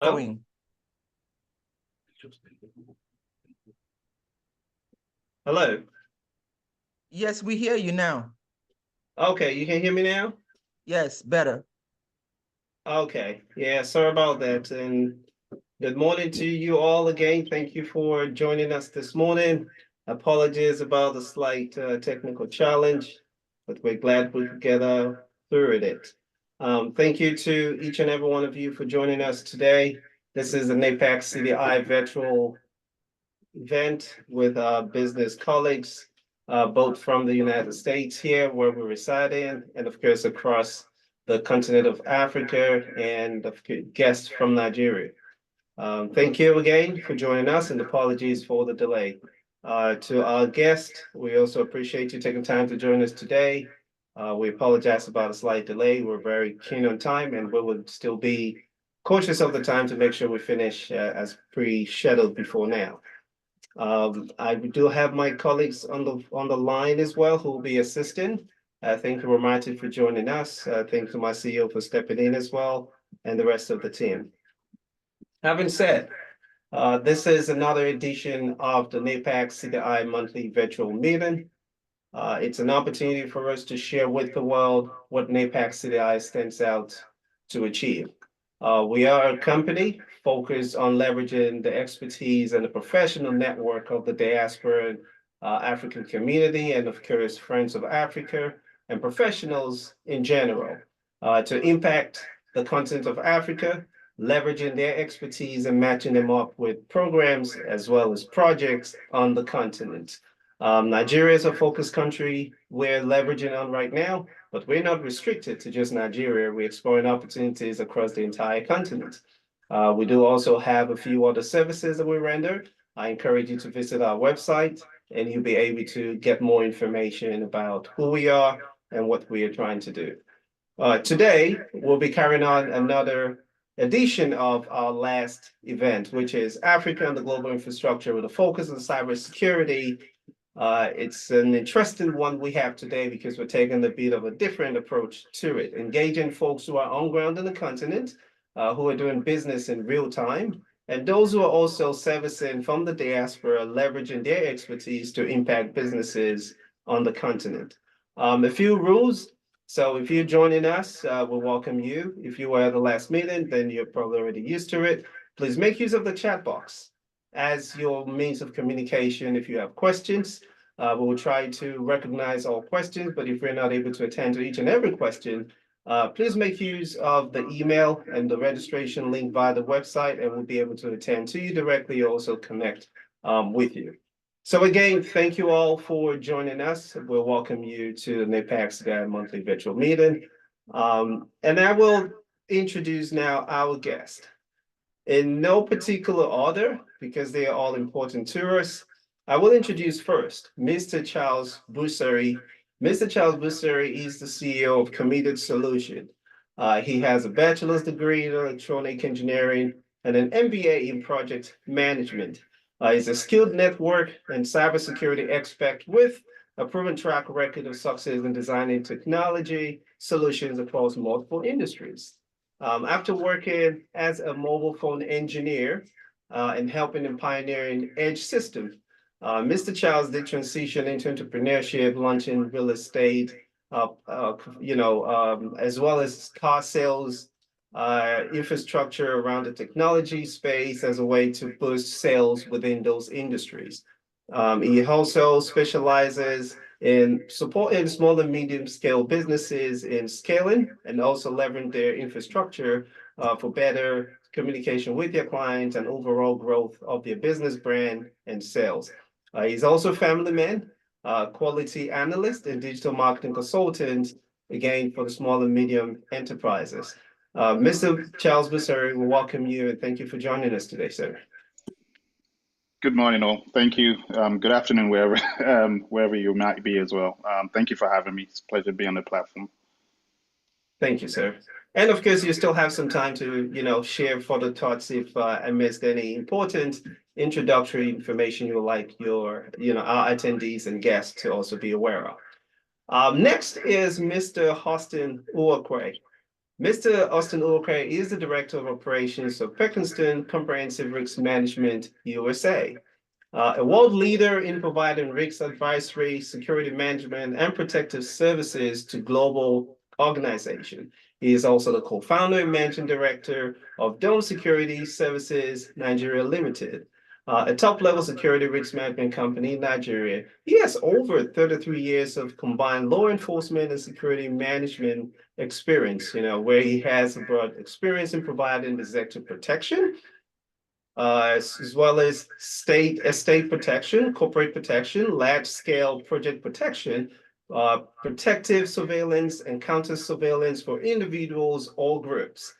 Oh, Going. hello. Yes, we hear you now. Okay, you can hear me now? Yes, better. Okay, yeah, sorry about that. And good morning to you all again. Thank you for joining us this morning. Apologies about the slight technical challenge, but we're glad we could get through it. Thank you to each and every one of you for joining us today. This is the Napac CDI virtual event with our business colleagues, both from the United States here where we reside in, and of course across the continent of Africa and guests from Nigeria. Thank you again for joining us and apologies for the delay. To our guest, we also appreciate you taking time to join us today. We apologize about a slight delay. We're very keen on time and we will still be cautious of the time to make sure we finish as pre-scheduled before now. I do have my colleagues on the line as well who will be assisting. Thank you, Romantic, for joining us. Thank you, my CEO, for stepping in as well, and the rest of the team. Having said, this is another edition of the NAPAC CDI monthly virtual meeting. It's an opportunity for us to share with the world what NAPAC CDI stands out to achieve. We are a company focused on leveraging the expertise and the professional network of the diaspora African community and of course Friends of Africa and professionals in general to impact the continent of Africa, leveraging their expertise and matching them up with programs as well as projects on the continent. Nigeria is a focus country we're leveraging on right now, but we're not restricted to just Nigeria. We're exploring opportunities across the entire continent. We do also have a few other services that we render. I encourage you to visit our website and you'll be able to get more information about who we are and what we are trying to do. Today, we'll be carrying on another edition of our last event, which is Africa and the Global Infrastructure with a focus on cybersecurity. It's an interesting one we have today because we're taking a bit of a different approach to it, engaging folks who are on ground in the continent, who are doing business in real time, and those who are also servicing from the diaspora, leveraging their expertise to impact businesses on the continent. A few rules. So if you're joining us, we'll welcome you. If you were at the last meeting, then you're probably already used to it. Please make use of the chat box as your means of communication. If you have questions, we will try to recognize all questions, but if we're not able to attend to each and every question, please make use of the email and the registration link via the website, and we'll be able to attend to you directly, also connect with you. So again, thank you all for joining us. We'll welcome you to the NAPAC CDI monthly virtual meeting. And I will introduce now our guest. In no particular order, because they are all important to us, I will introduce first Mr. Charles Busari. Mr. Charles Busari is the CEO of Committed Solution. He has a bachelor's degree in electronic engineering and an MBA in project management. He's a skilled network and cybersecurity expert with a proven track record of success in designing technology solutions across multiple industries. After working as a mobile phone engineer and helping in pioneering edge system, Mr. Charles did transition into entrepreneurship, launching real estate, as well as car sales, infrastructure around the technology space as a way to boost sales within those industries. He also specializes in supporting small and medium scale businesses in scaling and also leveraging their infrastructure for better communication with their clients and overall growth of their business brand and sales. He's also a family man, quality analyst and digital marketing consultant, again, for the small and medium enterprises. Mr. Charles Busari, we welcome you and thank you for joining us today, sir. Good morning, all. Thank you. Good afternoon, wherever wherever you might be as well. Thank you for having me. It's a pleasure to be on the platform. Thank you, sir. And of course, you still have some time to, share further thoughts if I missed any important introductory information you would like our attendees and guests to also be aware of. Next is Mr. Austin Uokwe. Mr. Austin Ulker is the Director of Operations of Peckinston Comprehensive Risk Management USA. A world leader in providing risk advisory, security management, and protective services to global organizations. He is also the co-founder and managing director of Dome Security Services Nigeria Limited, a top-level security risk management company in Nigeria. He has over 33 years of combined law enforcement and security management experience, where he has a broad experience in providing executive protection, as well as estate protection, corporate protection, large-scale project protection, protective surveillance, and counter surveillance for individuals or groups.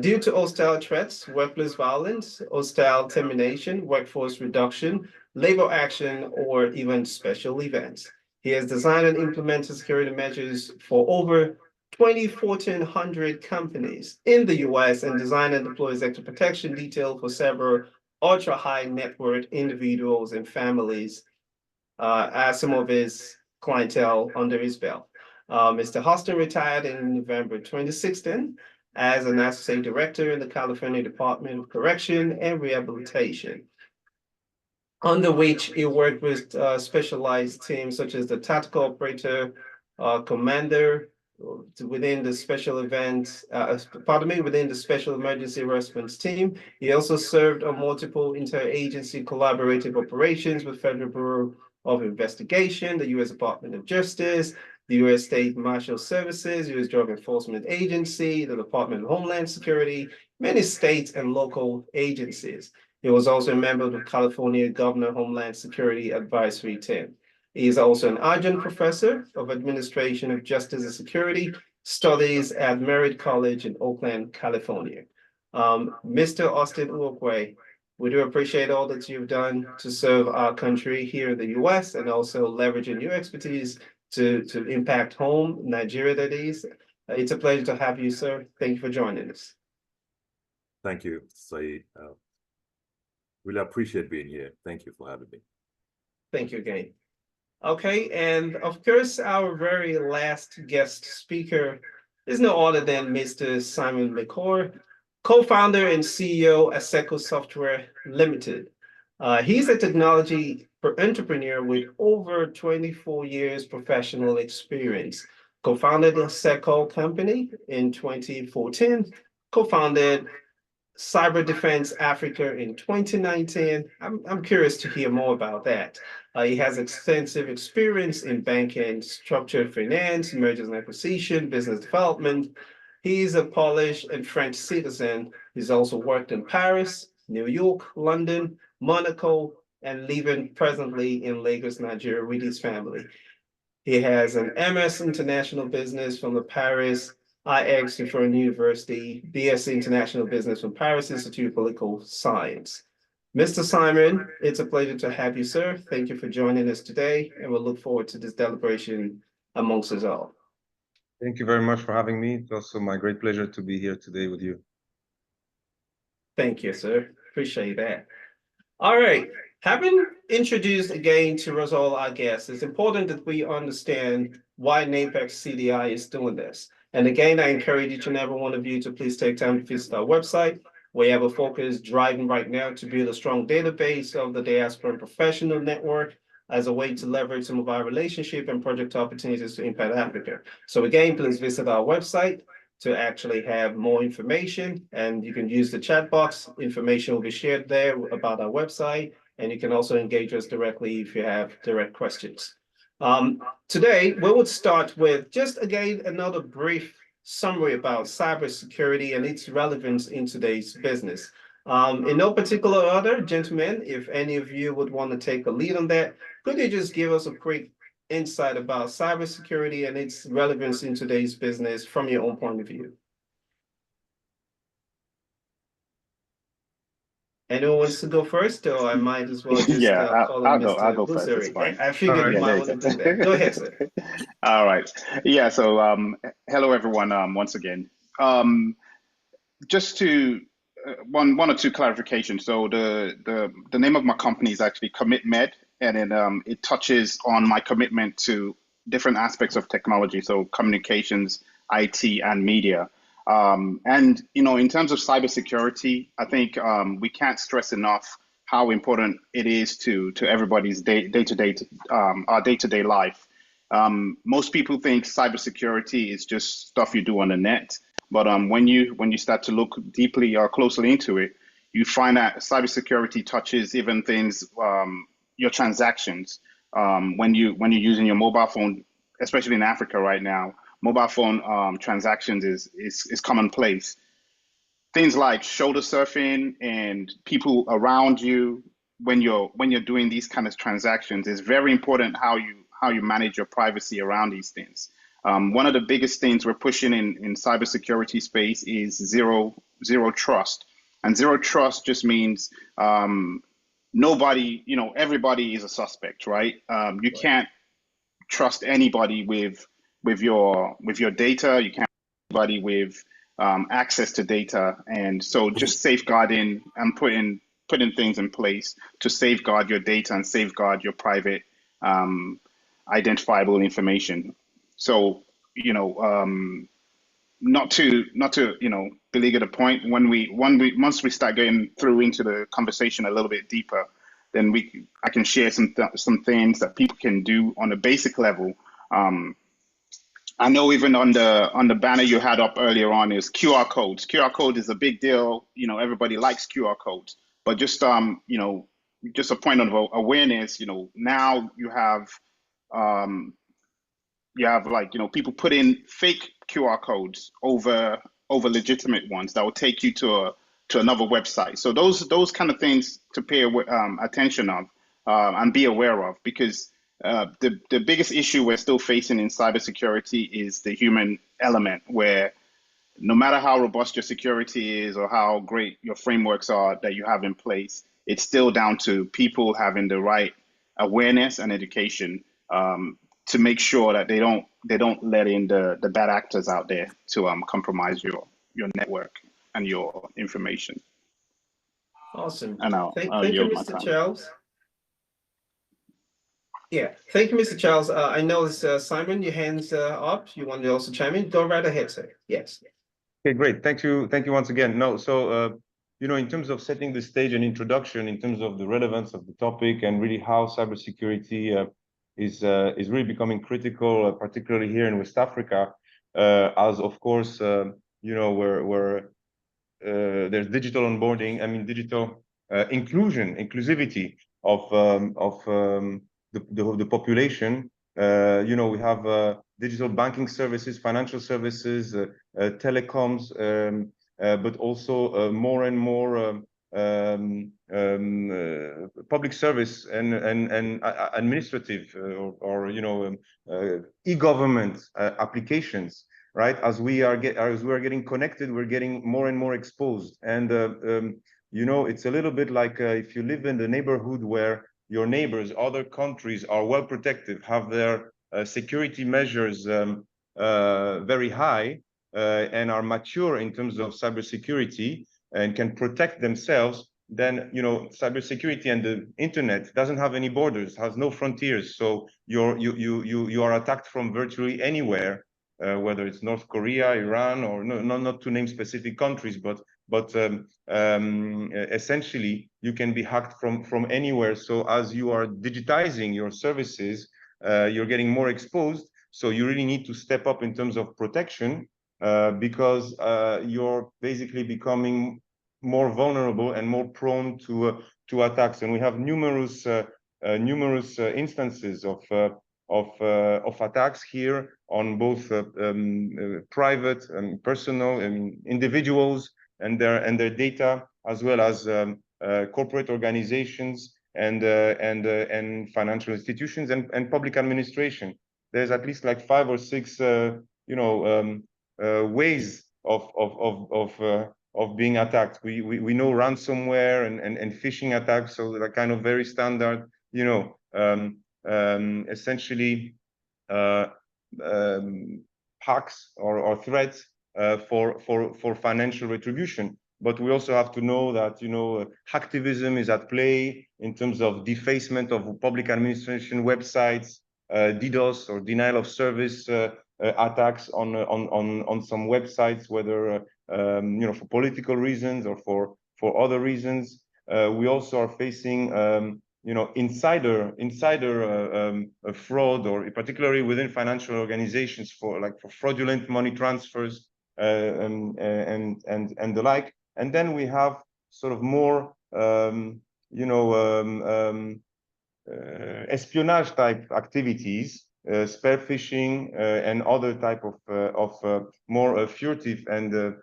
Due to hostile threats, workplace violence, hostile termination, workforce reduction, labor action, or even special events. He has designed and implemented security measures for over 2,400 companies in the US and design and deploy executive protection detail for several ultra high net worth individuals and families, as some of his clientele under his belt. Mr. Hostin retired in November 2016 as an associate director in the California Department of Correction and Rehabilitation, under which he worked with specialized teams such as the tactical operator, commander, within the special events, within the special emergency response team. He also served on multiple interagency collaborative operations with Federal Bureau of Investigation, the U.S. Department of Justice, the U.S. State Marshal Services, U.S. Drug Enforcement Agency, the Department of Homeland Security, many states and local agencies. He was also a member of the California Governor Homeland Security Advisory Team. He is also an adjunct professor of Administration of Justice and Security Studies at Merritt College in Oakland, California. Mr. Austin Uokwe, we do appreciate all that you've done to serve our country here in the US and also leveraging your expertise to impact home, Nigeria that is. It's a pleasure to have you, sir. Thank you for joining us. Thank you, Saeed. Really appreciate being here. Thank you for having me. Thank you again. Okay, and of course, our very last guest speaker is no other than Mr. Simon McCord, co-founder and CEO at Seco Software Limited. He's a technology entrepreneur with over 24 years professional experience. Co-founded the Seco company in 2014, co-founded Cyber Defense Africa in 2019. I'm curious to hear more about that. He has extensive experience in banking, structured finance, mergers and acquisition, business development. He's a Polish and French citizen. He's also worked in Paris, New York, London, Monaco, and living presently in Lagos, Nigeria with his family. He has an MS International Business from the Paris IX Different University, BSc International Business from Paris Institute of Political Science. Mr. Simon, it's a pleasure to have you, sir. Thank you for joining us today, and we'll look forward to this deliberation amongst us all. Thank you very much for having me. It's also my great pleasure to be here today with you. Thank you, sir. Appreciate that. All right. Having introduced again to us all our guests, it's important that we understand why Napac CDI is doing this. And again, I encourage each and every one of you to please take time to visit our website. We have a focus driving right now to build a strong database of the diaspora professional network as a way to leverage some of our relationship and project opportunities to impact Africa. So again, please visit our website to actually have more information, and you can use the chat box. Information will be shared there about our website, and you can also engage us directly if you have direct questions. Today, we would start with just again another brief summary about cybersecurity and its relevance in today's business. In no particular order, gentlemen, if any of you would want to take a lead on that, could you just give us a quick insight about cybersecurity and its relevance in today's business from your own point of view? Anyone wants to go first, or I might as well just call on Mr. I'll go first. It's Busari. fine. I figured you Yeah, might want to do that. Go ahead, sir. All right. Yeah. So, hello everyone. Once again, just to one or two clarifications. So the name of my company is actually CommitMed, and it touches on my commitment to different aspects of technology, so communications, IT, and media. And in terms of cybersecurity, I think we can't stress enough how important it is to everybody's day-to-day our day-to-day life. Most people think cybersecurity is just stuff you do on the net, but when you start to look deeply or closely into it, you find that cybersecurity touches even things, your transactions. When you're using your mobile phone, especially in Africa right now, mobile phone transactions is commonplace. Things like shoulder surfing and people around you when you're doing these kind of transactions is very important how you manage your privacy around these things. One of the biggest things we're pushing in cybersecurity space is zero trust, and zero trust just means nobody, everybody is a suspect, right? You can't trust anybody with your data. You can't trust anybody with access to data, and so just safeguarding and putting things in place to safeguard your data and safeguard your private identifiable information. So not to belabor the point, once we start getting through into the conversation a little bit deeper, then I can share some things that people can do on a basic level. I know even on the banner you had up earlier on is QR codes. QR code is a big deal. Everybody likes QR codes, but just just a point of awareness. Now you have like people put in fake QR codes over legitimate ones that will take you to another website. So those kind of things to pay attention of and be aware of, because the biggest issue we're still facing in cybersecurity is the human element, where no matter how robust your security is or how great your frameworks are that you have in place, it's still down to people having the right awareness and education to make sure that they don't let in the bad actors out there to compromise your network and your information. Awesome. And I'll Thank you, yield my Mr. time. Charles. Yeah, thank you, Mr. Charles. I know it's Simon, your hand's up. You want to also chime in? Go right ahead, sir. Yes. Okay, great. Thank you once again. No, so in terms of setting the stage and introduction, in terms of the relevance of the topic and really how cybersecurity is really becoming critical, particularly here in West Africa, as of course where there's digital onboarding. I mean, digital inclusivity of the population. We have digital banking services, financial services, telecoms, but also more and more public service and administrative or e-government applications. Right, as we are getting connected, we're getting more and more exposed, and it's a little bit like if you live in the neighborhood where your neighbors, other countries, are well protected, have their security measures very high, and are mature in terms of cybersecurity and can protect themselves, then cybersecurity and the internet doesn't have any borders, has no frontiers. So you are attacked from virtually anywhere. Whether it's North Korea, Iran, or not to name specific countries, but essentially you can be hacked from anywhere. So as you are digitizing your services, you're getting more exposed. So you really need to step up in terms of protection because you're basically becoming more vulnerable and more prone to attacks. And we have numerous instances of attacks here on both private and personal and individuals and their data, as well as corporate organizations and financial institutions and public administration. There's at least like 5 or 6 ways of being attacked. We know ransomware and phishing attacks, so they're kind of very standard. Essentially hacks or threats for financial retribution. But we also have to know that hacktivism is at play in terms of defacement of public administration websites, DDoS or denial of service attacks on some websites, whether for political reasons or for other reasons. We also are facing insider fraud, or particularly within financial organizations for fraudulent money transfers and the like. And then we have sort of more espionage type activities, spear phishing and other type of more furtive and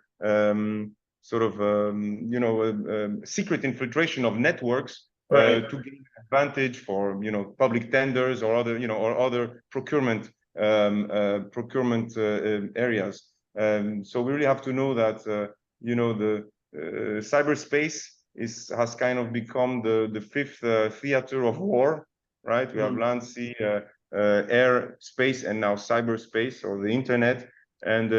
secret infiltration of networks to gain advantage for public tenders or other procurement areas. So we really have to know that the cyberspace has kind of become the fifth theater of war, right? We have land, sea, air, space, and now cyberspace, or the internet, and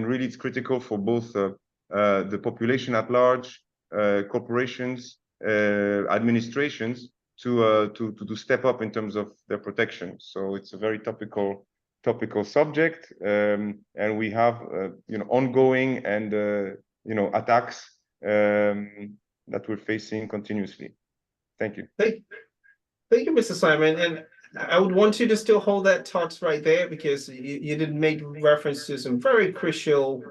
really it's critical for both the population at large, corporations, administrations to step up in terms of their protection. So it's a very topical subject, and we have ongoing and attacks that we're facing continuously. Thank you. Thank you, Mr. Simon. And I would want you to still hold that thought right there, because you did make reference to some very crucial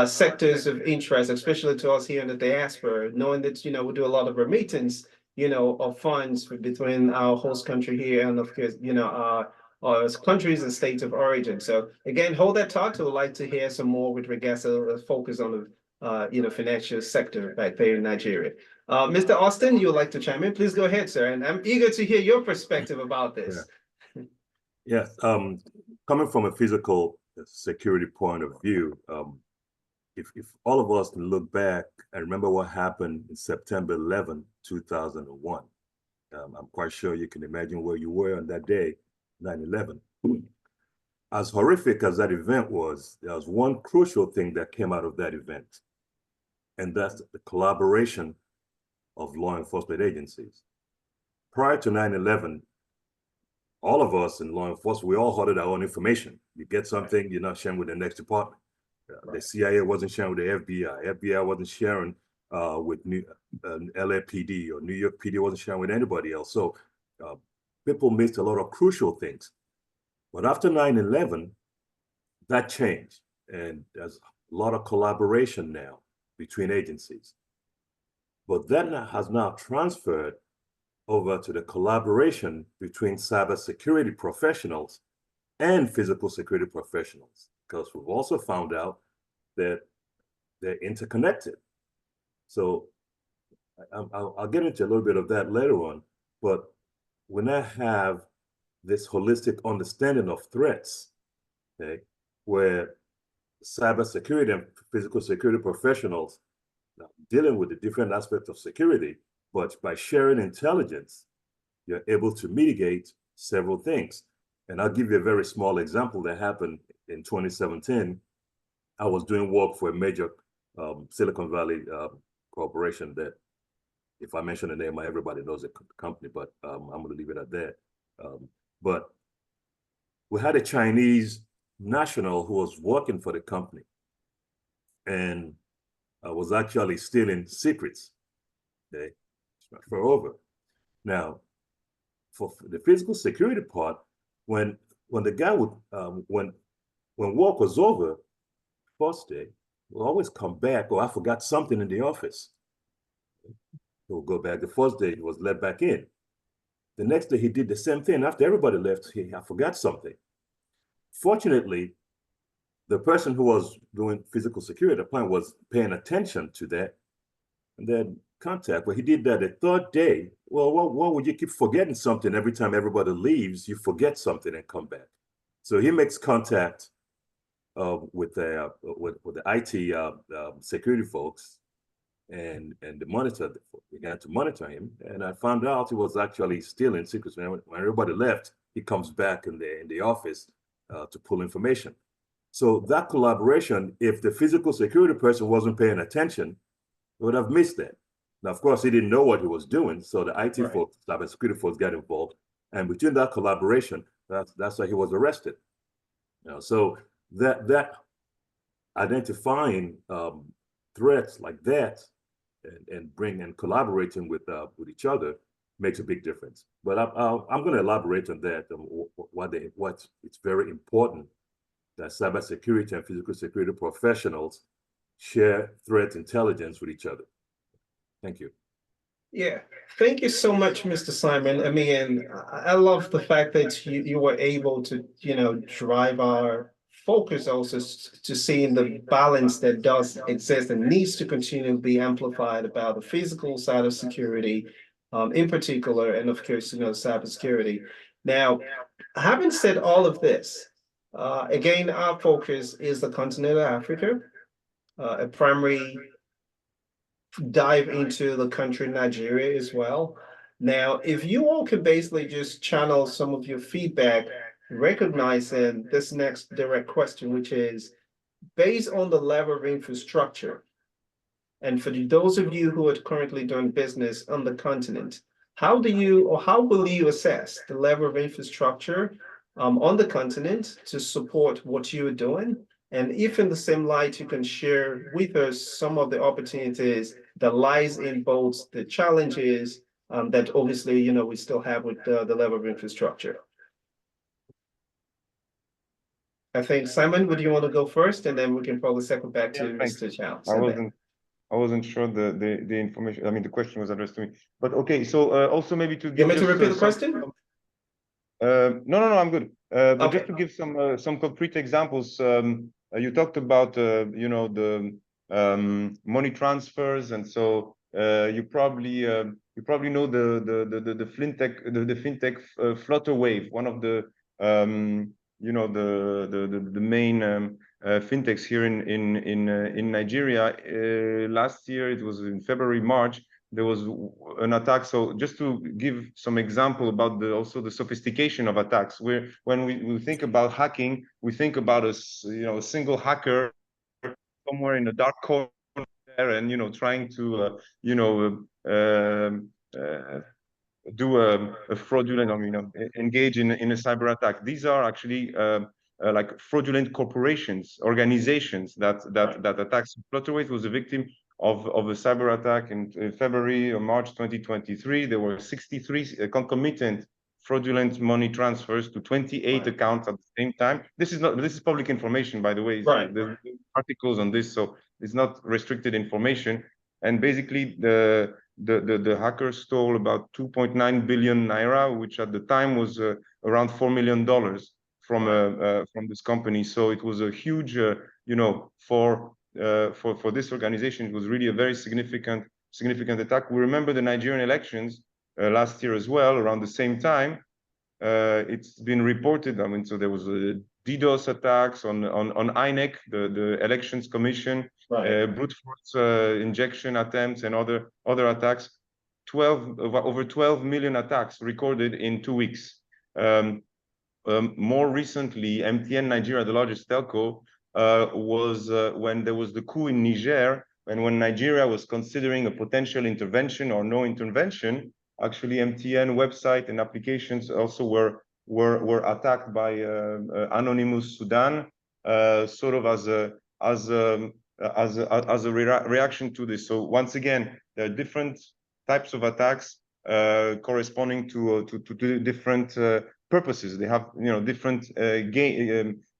sectors of interest, especially to us here in the diaspora, knowing that, we do a lot of remittance, of funds between our host country here and, of course, our countries and states of origin. So again, hold that thought. I would like to hear some more with regards to focus on the financial sector back there in Nigeria. Mr. Austin, you would like to chime in? Please go ahead, sir. And I'm eager to hear your perspective about this. Yeah. Coming from a physical security point of view, if all of us can look back and remember what happened in September 11, 2001, I'm quite sure you can imagine where you were on that day, 9/11. As horrific as that event was, there was one crucial thing that came out of that event, and that's the collaboration of law enforcement agencies. Prior to 9/11, all of us in law enforcement, we all hoarded our own information. You get something, you're not sharing with the next department. The CIA wasn't sharing with the FBI. FBI wasn't sharing with LAPD, or New York PD wasn't sharing with anybody else. So people missed a lot of crucial things. But after 9/11, that changed, and there's a lot of collaboration now between agencies. But that has now transferred over to the collaboration between cybersecurity professionals and physical security professionals, because we've also found out that they're interconnected. So I'll get into a little bit of that later on, but when I have this holistic understanding of threats, okay, where cybersecurity and physical security professionals dealing with the different aspects of security, but by sharing intelligence, you're able to mitigate several things. And I'll give you a very small example that happened in 2017. I was doing work for a major Silicon Valley corporation that, if I mention the name, everybody knows the company, but I'm going to leave it at that. But we had a Chinese national who was working for the company and was actually stealing secrets, okay, for over. Now, for the physical security part, when the guy would, when work was over, first day, we'll always come back, oh, I forgot something in the office. He'll go back. The first day, he was let back in. The next day, he did the same thing. After everybody left, I forgot something. Fortunately, the person who was doing physical security at the point was paying attention to that, and then contact. But he did that the third day. Well, why would you keep forgetting something every time everybody leaves? You forget something and come back. So he makes contact with the IT security folks, and the monitor began to monitor him. And I found out he was actually stealing secrets. When everybody left, he comes back in the office to pull information. So that collaboration, if the physical security person wasn't paying attention, would have missed that. Now, of course, he didn't know what he was doing, so the IT folks, cybersecurity folks, got involved, and between that collaboration, that's why he was arrested. So that identifying threats like that and collaborating with each other makes a big difference. But I'm going to elaborate on that. What it's very important that cybersecurity and physical security professionals share threat intelligence with each other. Thank you. Yeah, thank you so much, Mr. Simon. I mean, I love the fact that you were able to, drive our focus also to seeing the balance that does exist and needs to continue to be amplified about the physical side of security, in particular, and of course, cybersecurity. Now, having said all of this, again, our focus is the continent of Africa, a primary dive into the country Nigeria as well. Now, if you all could basically just channel some of your feedback, recognizing this next direct question, which is based on the level of infrastructure, and for those of you who are currently doing business on the continent, how will you assess the level of infrastructure on the continent to support what you are doing? And if in the same light, you can share with us some of the opportunities that lies in both the challenges that obviously, we still have with the level of infrastructure. I think, Simon, would you want to go first? And then we can probably circle back to Mr. Chow. I wasn't sure the information. I mean, the question was addressed to me. But okay, so also maybe to give. You want me to repeat the question? No, I'm good. But Okay. just to give some concrete examples, you talked about the money transfers, and so you probably know the fintech flutter wave, one of the the main fintechs here in Nigeria. Last year, it was in February, March, there was an attack. So just to give some example about also the sophistication of attacks, when we think about hacking, we think about a single hacker somewhere in a dark corner there, and trying to do a fraudulent, engage in a cyber attack. These are actually like fraudulent corporations, organizations that attacks. Flutterwave was a victim of a cyber attack in February or March 2023. There were 63 concomitant fraudulent money transfers to 28 accounts at the same time. This is public information, by the way. Right. There's articles on this, so it's not restricted information. And basically, the hackers stole about 2.9 billion naira, which at the time was around $4 million from this company. So it was a huge, for this organization, it was really a very significant attack. We remember the Nigerian elections last year as well, around the same time. It's been reported. I mean, so there was a DDoS attacks on INEC, the Elections Commission, Right. brute force injection attempts, and other attacks. Over 12 million attacks recorded in 2 weeks. More recently, MTN Nigeria, the largest telco, was when there was the coup in Niger, and when Nigeria was considering a potential intervention or no intervention, actually MTN website and applications also were attacked by Anonymous Sudan, sort of as a reaction to this. So once again, there are different types of attacks corresponding to different purposes. They have different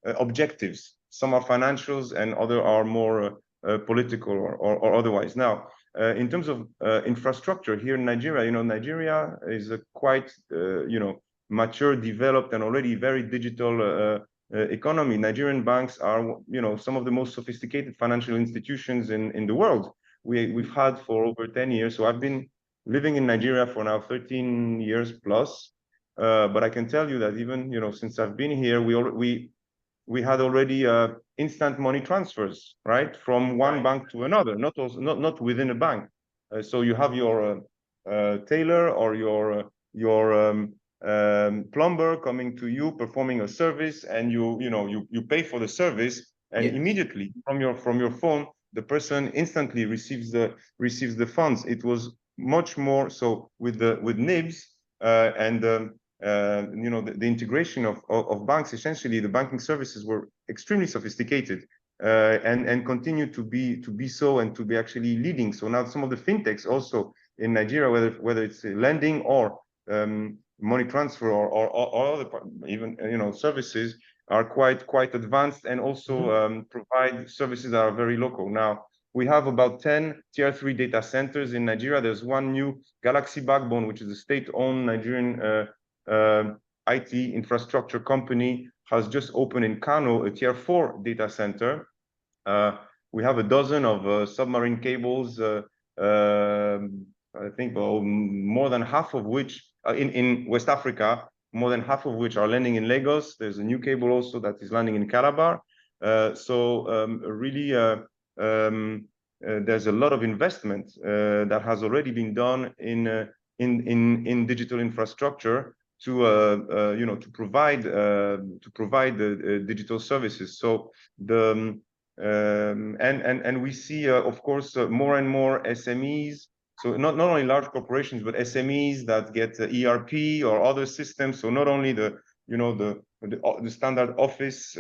objectives. Some are financials, and other are more political or otherwise. Now, in terms of infrastructure here in Nigeria, Nigeria is a quite mature, developed, and already very digital economy. Nigerian banks are some of the most sophisticated financial institutions in the world. We've had for over 10 years. So I've been living in Nigeria for now 13 years plus. But I can tell you that even since I've been here, we had already instant money transfers, right, from one bank to another, not within a bank. So you have your tailor or your plumber coming to you, performing a service, and you pay for the service, and Yes. immediately from your phone, the person instantly receives the funds. It was much more so with NIBs and the integration of banks, essentially the banking services were extremely sophisticated and continue to be so and to be actually leading. So now some of the fintechs also in Nigeria, whether it's lending or money transfer or other even services are quite advanced and also provide services that are very local. Now we have about 10 tier 3 data centers in Nigeria. There's one new Galaxy Backbone, which is a state-owned Nigerian IT infrastructure company, has just opened in Kano a tier 4 data center. We have a dozen of submarine cables, I think more than half of which in West Africa, more than half of which are landing in Lagos. There's a new cable also that is landing in Calabar. Really, there's a lot of investment that has already been done in digital infrastructure to provide the digital services. So and we see of course more and more SMEs. So not only large corporations, but SMEs that get ERP or other systems. So not only the standard office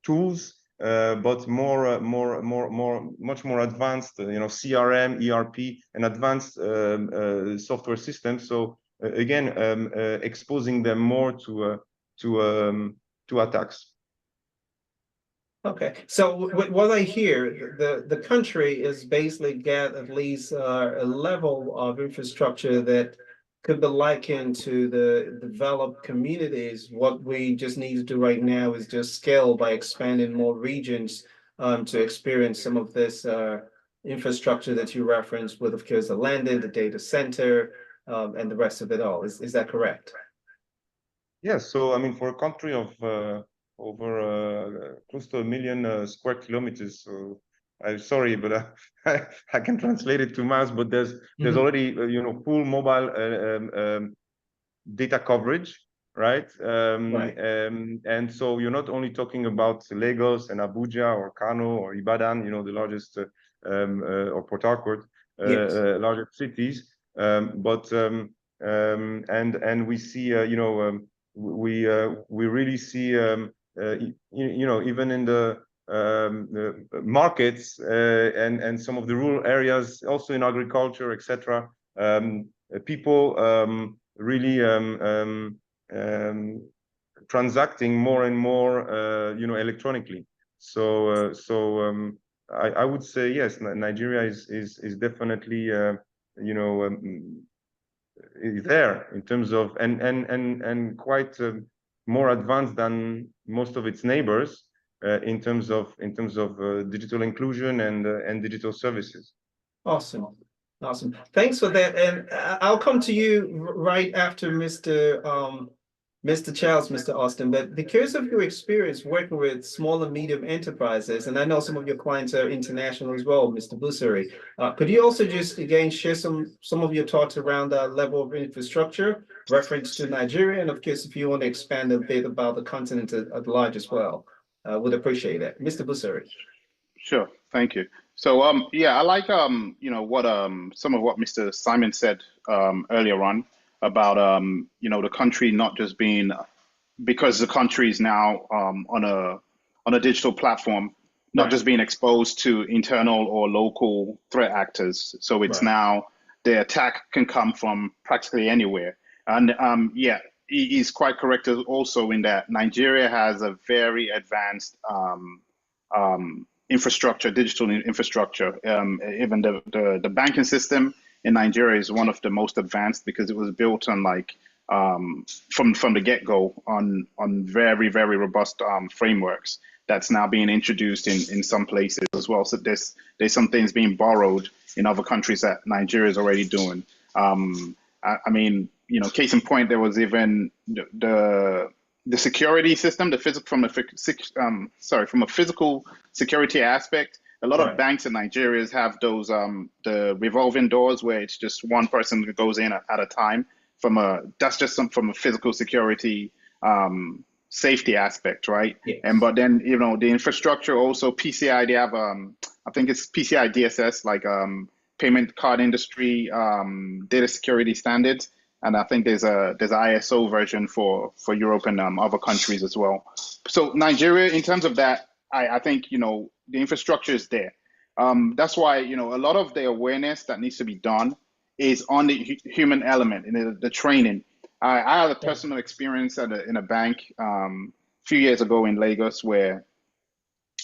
tools, but much more advanced, CRM, ERP, and advanced software systems. So again, exposing them more to attacks. Okay, so what I hear, the country is basically get at least a level of infrastructure that could be likened to the developed communities. What we just need to do right now is just scale by expanding more regions to experience some of this infrastructure that you referenced with, of course, the landing, the data center, and the rest of it all. Is that correct? Yes. So I mean, for a country of over close to 1 million square kilometers. So I'm sorry, but I can translate it to miles. But there's already full mobile data coverage, right? And so you're not only talking about Lagos and Abuja or Kano or Ibadan, the largest or Port Harcourt, largest cities, but and we see we really see even in the markets and some of the rural areas, also in agriculture, etc. People really transacting more and more, electronically. So I would say yes, Nigeria is definitely is there in terms of and quite more advanced than most of its neighbors in terms of digital inclusion and digital services. Awesome. Thanks for that. And I'll come to you right after Mr. Charles, Mr. Austin, but because of your experience working with small and medium enterprises, and I know some of your clients are international as well, Mr. Busari, could you also just again share some of your thoughts around that level of infrastructure, reference to Nigeria, and of course, if you want to expand a bit about the continent at large as well, would appreciate that. Mr. Busari. Sure, thank you. So yeah, I like what some of what Mr. Simon said earlier on about the country not just being, because the country is now on a digital platform, not just being exposed to internal or local threat actors. So it's now the attack can come from practically anywhere. And yeah, he's quite correct also in that Nigeria has a very advanced infrastructure, digital infrastructure. Even the banking system in Nigeria is one of the most advanced because it was built on from the get-go on very, very robust frameworks that's now being introduced in some places as well. So there's some things being borrowed in other countries that Nigeria is already doing. I mean, case in point, there was even the security system, from a physical security aspect. A lot of banks in Nigeria have those the revolving doors where it's just one person that goes in at a time. From a physical security safety aspect, right? Yes. But then the infrastructure also PCI. They have I think it's PCI DSS, like payment card industry data security standards. and I think there's an ISO version for Europe and other countries as well. So Nigeria, in terms of that, I think the infrastructure is there. That's why a lot of the awareness that needs to be done is on the human element in the training. I had a personal experience in a bank few years ago in Lagos where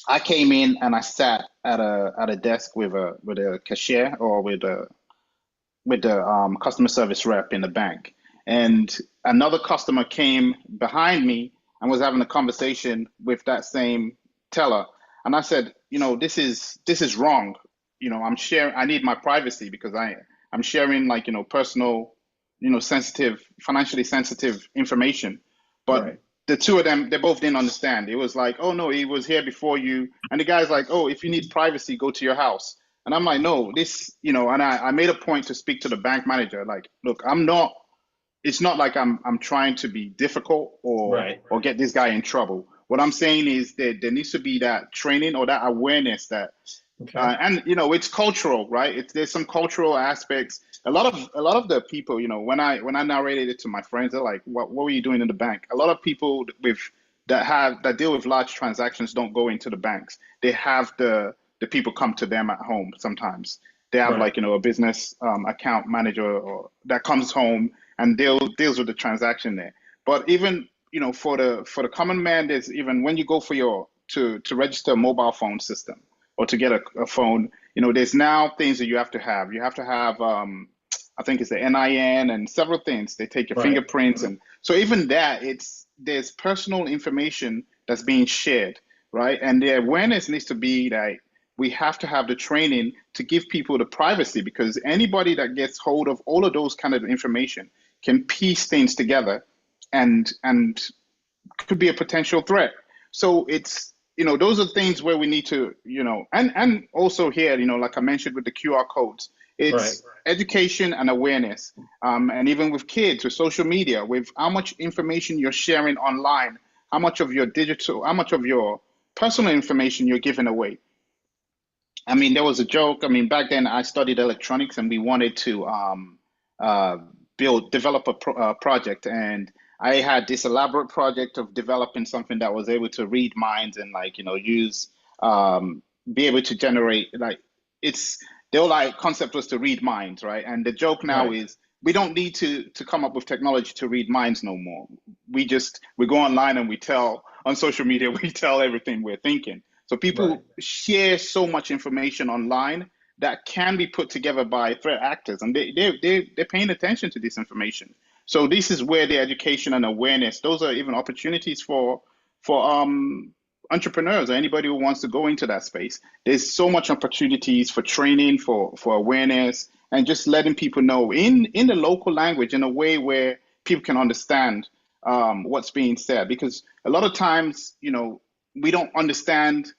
I came in and I sat at a desk with a cashier or with the customer service rep in the bank. And another customer came behind me and was having a conversation with that same teller. And I said, this is wrong. I need my privacy because I'm sharing like, personal, sensitive, financially sensitive information. But Right. the two of them, they both didn't understand. It was like, oh no, he was here before you. And the guy's like, oh, if you need privacy, go to your house. And I'm like, no, and I made a point to speak to the bank manager. Like, look, it's not like I'm trying to be difficult Right. or get this guy in trouble. What I'm saying is that there needs to be that training or that awareness that, Okay. and it's cultural, right? There's some cultural aspects. A lot of the people, when I narrated it to my friends, they're like, what were you doing in the bank? A lot of people that deal with large transactions don't go into the banks. They have the people come to them at home sometimes. They have Right. like a business account manager or that comes home and deals with the transaction there. But even for the common man, there's even when you go for to register a mobile phone system or to get a phone, there's now things that you have to have. You have to have I think it's the NIN and several things. They take your Right. fingerprints, and so even that there's personal information that's being shared, right? And the awareness needs to be that we have to have the training to give people the privacy, because anybody that gets hold of all of those kind of information can piece things together and could be a potential threat. So it's those are things where we need to and also here like I mentioned with the QR codes, Right. it's education and awareness, and even with kids with social media, with how much information you're sharing online, how much of your personal information you're giving away. I mean, there was a joke. I mean, back then I studied electronics and we wanted to uh, develop a project. And I had this elaborate project of developing something that was able to read minds and like, use, be able to generate like it's, the whole like concept was to read minds, right? And the joke now Right. is we don't need to come up with technology to read minds no more. We go online and we tell on social media, we tell everything we're thinking. So Right. people share so much information online that can be put together by threat actors, and they're paying attention to this information. So this is where the education and awareness, those are even opportunities for entrepreneurs or anybody who wants to go into that space. There's so much opportunities for training, for awareness, and just letting people know in the local language in a way where people can understand what's being said. Because a lot of times, we don't understand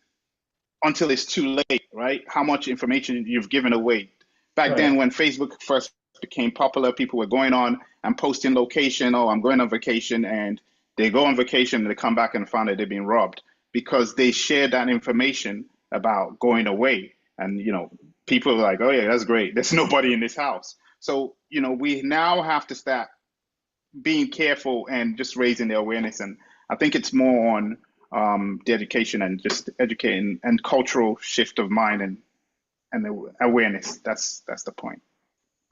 until it's too late, right? How much information you've given away. Back then, Right. when Facebook first became popular, people were going on and posting location. Oh, I'm going on vacation, and they go on vacation and they come back and find that they've been robbed because they shared that information about going away. And people are like, oh yeah, that's great. There's nobody in this house. So we now have to start being careful and just raising the awareness. And I think it's more on the education and just educating and cultural shift of mind and the awareness. That's the point.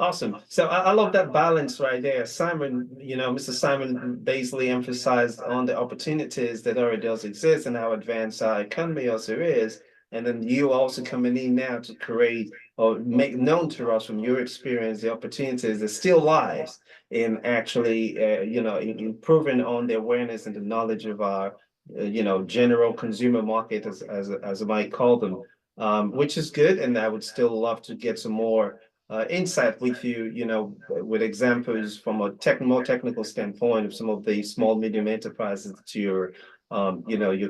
Awesome. So I love that balance right there. Simon, Mr. Simon basically emphasized on the opportunities that already does exist and how advanced our economy also is. And then you also coming in now to create or make known to us from your experience the opportunities that still lies in actually, improving on the awareness and the knowledge of our, general consumer market, as I might call them, which is good. And I would still love to get some more insight with you, with examples from a more technical standpoint of some of the small, medium enterprises that you're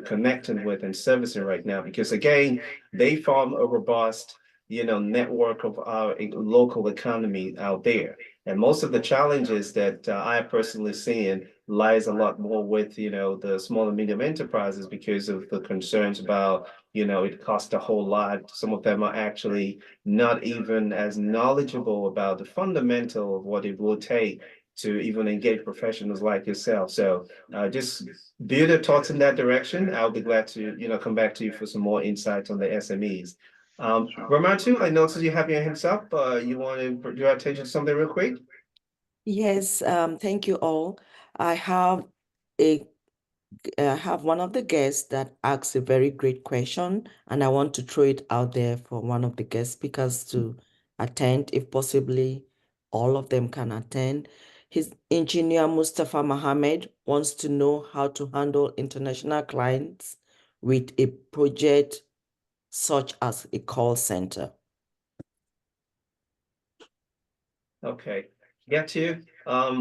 connecting with and servicing right now. Because again, they form a robust, network of our local economy out there. And most of the challenges that I personally seeing lies a lot more with, the small and medium enterprises because of the concerns about, it costs a whole lot. Some of them are actually not even as knowledgeable about the fundamental of what it will take to even engage professionals like yourself. So just build your thoughts in that direction. I'll be glad to, come back to you for some more insights on the SMEs. Ramatu, I noticed you have your hands up. You want to draw attention to something real quick? Yes, thank you all. I have one of the guests that asked a very great question, and I want to throw it out there for one of the guest speakers to attend, if possibly all of them can attend. His engineer Mustafa Mohammed wants to know how to handle international clients with a project such as a call center. Okay, got you.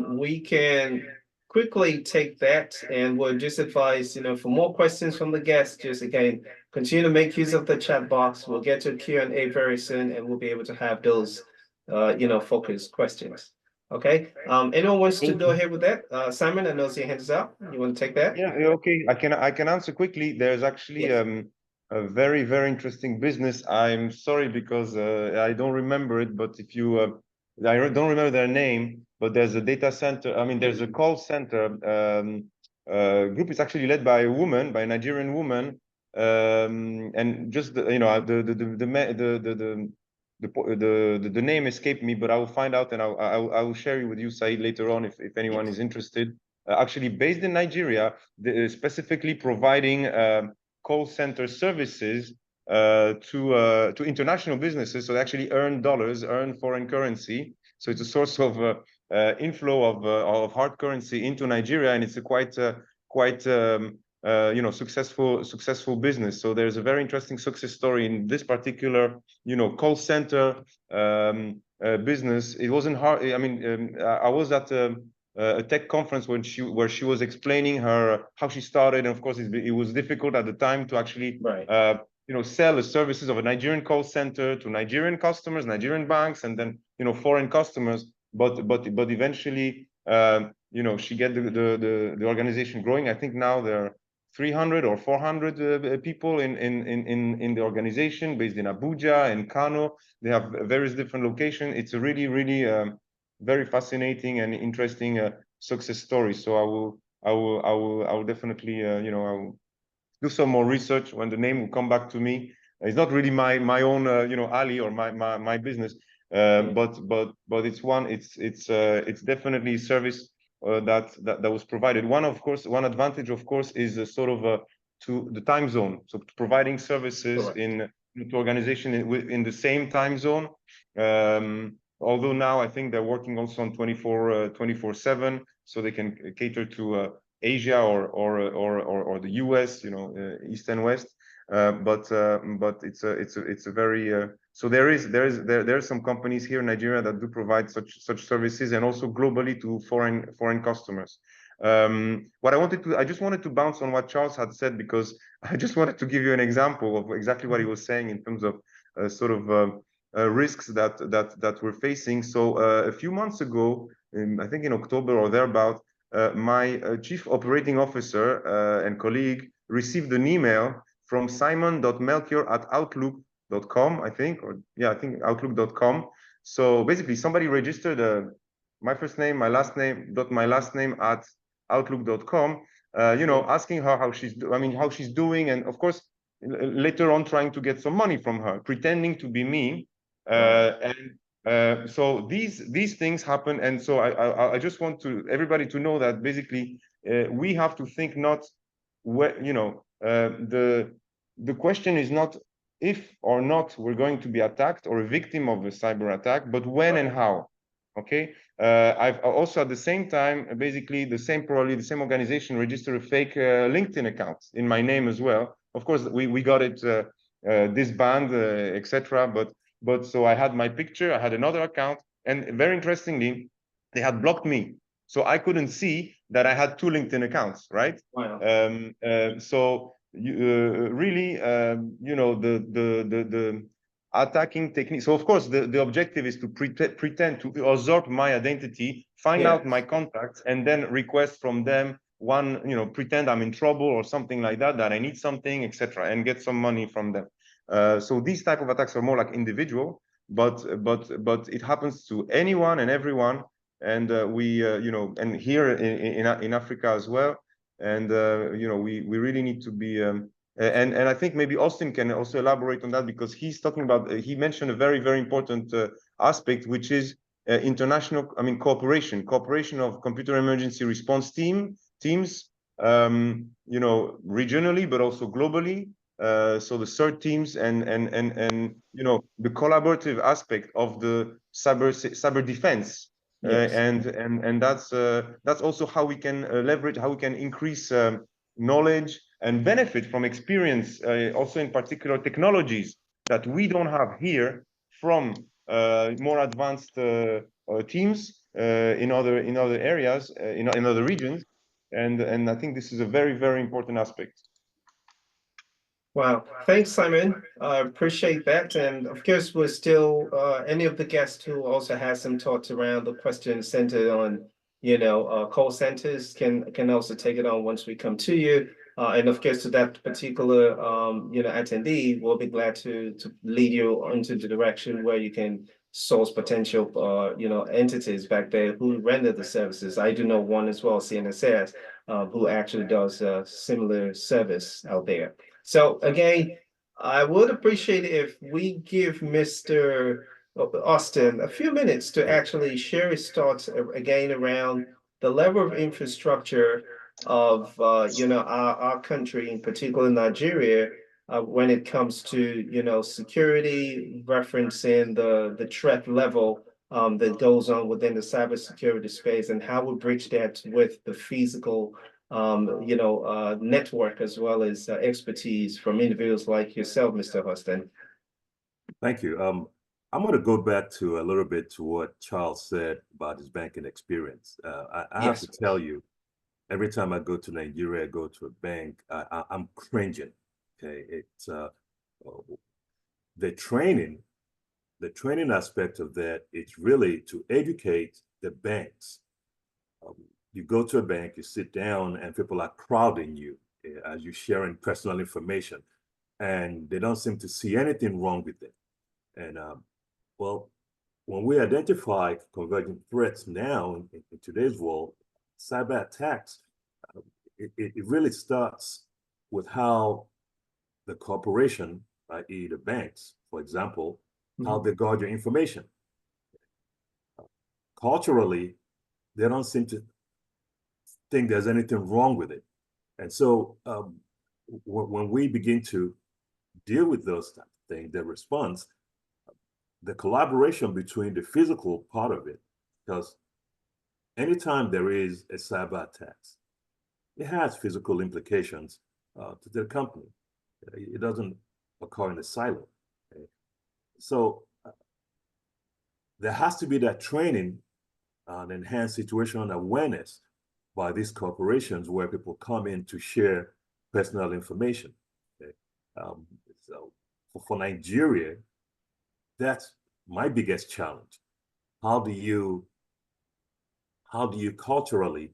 We can quickly take that and we'll just advise, for more questions from the guests, just again, continue to make use of the chat box. We'll get to Q&A very soon and we'll be able to have those, focused questions. Okay, anyone wants to go ahead with that? Simon, I know your hand is up. You want to take that? Yeah, okay. I can answer quickly. There's actually Yes. a very, very interesting business. I'm sorry because I don't remember it, but if you I don't remember their name, but there's a data center. I mean, there's a call center group. It's actually led by a woman, by a Nigerian woman, and just the name escaped me, but I will find out and I will share it with you, Said, later on if anyone is interested. Actually based in Nigeria, specifically providing call center services to international businesses, so they actually earn dollars, earn foreign currency. So it's a source of inflow of hard currency into Nigeria, and it's a quite successful business. So there's a very interesting success story in this particular call center business. It wasn't hard. I mean, I was at a tech conference where she was explaining how she started, and of course it was difficult at the time to actually sell the services of a Nigerian call center to Nigerian customers, Nigerian banks, and then foreign customers. But eventually she get the organization growing. I think now there are 300 or 400 people in the organization, based in Abuja and Kano. They have various different locations. It's a really very fascinating and interesting success story. So I will definitely I will do some more research when the name will come back to me. It's not really my own alley or my business, but it's definitely a service that was provided. One advantage of course is to the time zone, so providing services to organization in the same time zone. Although now I think they're working also on 24/7, so they can cater to Asia or the US, East and West. But it's a very so there are some companies here in Nigeria that do provide such services, and also globally to foreign customers. I just wanted to bounce on what Charles had said, because I just wanted to give you an example of exactly what he was saying in terms of risks that we're facing. So a few months ago, I think in October or thereabout, my chief operating officer and colleague received an email from simon.melchior@outlook.com, I think outlook.com. So basically somebody registered my first name, my last name at outlook.com, asking her how she's doing, and of course later on trying to get some money from her, pretending to be me. So these things happen, and so I just want everybody to know that basically we have to think not the question is not if or not we're going to be attacked or a victim of a cyber attack, but when and how. Okay. I've also at the same time probably the same organization registered a fake LinkedIn account in my name as well. Of course we got it disbanded, etc. But so I had my picture, I had another account, and very interestingly, they had blocked me. So I couldn't see that I had two LinkedIn accounts, right? Wow. So really, the attacking technique. So of course, the objective is to pretend to usurp my identity, find out my contacts, and then request from them pretend I'm in trouble or something like that I need something, etc., and get some money from them. So these type of attacks are more like individual, but it happens to anyone and everyone. and and here in Africa as well. And we really need to be and I think maybe Austin can also elaborate on that, because he's talking about he mentioned a very, very important aspect, which is international, cooperation of computer emergency response teams, regionally, but also globally. So the CERT teams and the collaborative aspect of the cyber defense. Yes. And that's also how we can leverage, how we can increase knowledge and benefit from experience, also in particular technologies that we don't have here, from more advanced teams in other areas, in other regions. And I think this is a very, very important aspect. Wow. Thanks, Simon. I appreciate that. And of course, we're still, any of the guests who also has some thoughts around the question centered on, call centers can also take it on once we come to you. And of course, to that particular, attendee, we'll be glad to lead you into the direction where you can source potential, entities back there who render the services. I do know one as well, CNSS, who actually does a similar service out there. So again, I would appreciate it if we give Mr. Austin a few minutes to actually share his thoughts again around the level of infrastructure of our country, in particular Nigeria, when it comes to security, referencing the threat level that goes on within the cybersecurity space, and how we bridge that with the physical network, as well as expertise from individuals like yourself, Mr. Huston. Thank you. I'm going to go back to a little bit to what Charles said about his banking experience. I have to tell you, every time I go to Nigeria, I go to a bank, I'm cringing. Okay, it's the training aspect of that. It's really to educate the banks. You go to a bank, you sit down, and people are crowding you as you're sharing personal information, and they don't seem to see anything wrong with it. And well, when we identify converging threats now in today's world, cyber attacks, it really starts with how the corporation, i.e. the banks, for example, how they guard your information. Culturally, they don't seem to think there's anything wrong with it. And so when we begin to deal with those type of things, the response, the collaboration between the physical part of it, because anytime there is a cyber attack, it has physical implications to the company. It doesn't occur in a silo. Okay? So there has to be that training and enhanced situational awareness by these corporations, where people come in to share personal information. Okay? So for Nigeria, that's my biggest challenge. How do you culturally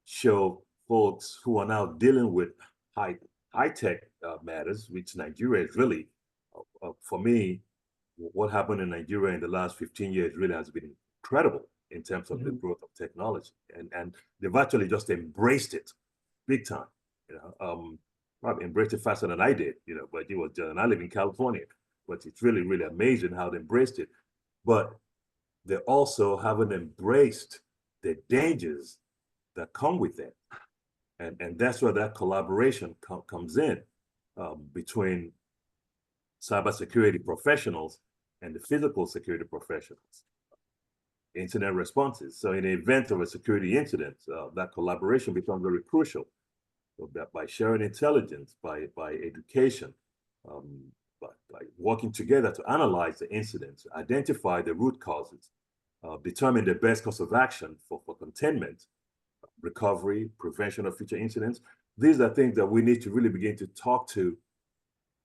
show folks who are now dealing with high tech matters, which Nigeria is really, for me, what happened in Nigeria in the last 15 years really has been incredible in terms of the growth of technology, and they've actually just embraced it big time. Probably embraced it faster than I did, but it was and I live in California, but it's really, really amazing how they embraced it. But they also haven't embraced the dangers that come with it. And that's where that collaboration comes in between cybersecurity professionals and the physical security professionals. Incident responses. So in the event of a security incident, that collaboration becomes very crucial. So that by sharing intelligence, by education, by working together to analyze the incidents, identify the root causes, determine the best course of action for containment, recovery, prevention of future incidents. These are things that we need to really begin to talk to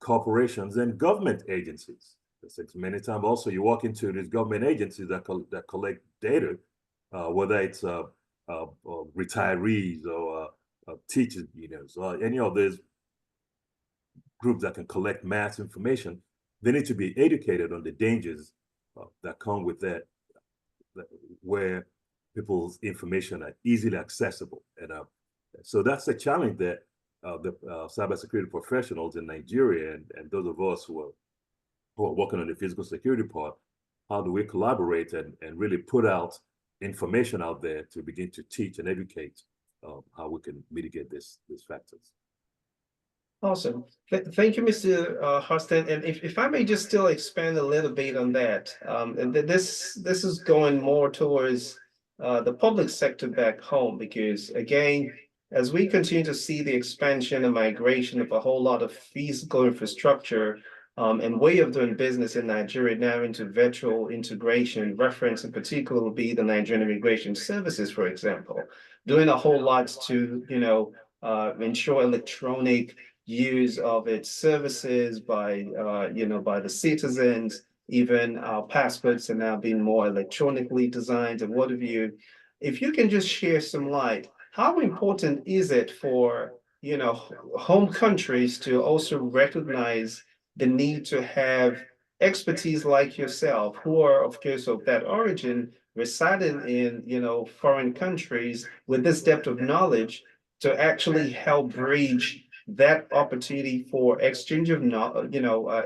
corporations and government agencies. Many times also you walk into these government agencies that collect data, whether it's retirees or teachers, or any of these groups that can collect mass information. They need to be educated on the dangers that come with that, where people's information are easily accessible. And so that's a challenge that the cybersecurity professionals in Nigeria and those of us who are working on the physical security part, how do we collaborate and really put out information out there to begin to teach and educate how we can mitigate these factors. Awesome. Thank you, Mr. Houston. And if I may just still expand a little bit on that, and this is going more towards the public sector back home, because again, as we continue to see the expansion and migration of a whole lot of physical infrastructure and way of doing business in Nigeria now into virtual integration, reference in particular will be the Nigerian Immigration Services, for example, doing a whole lot to, ensure electronic use of its services by by the citizens. Even our passports are now being more electronically designed and what have you. If you can just share some light, how important is it for home countries to also recognize the need to have expertise like yourself, who are of course of that origin, residing in foreign countries with this depth of knowledge to actually help bridge that opportunity for exchange of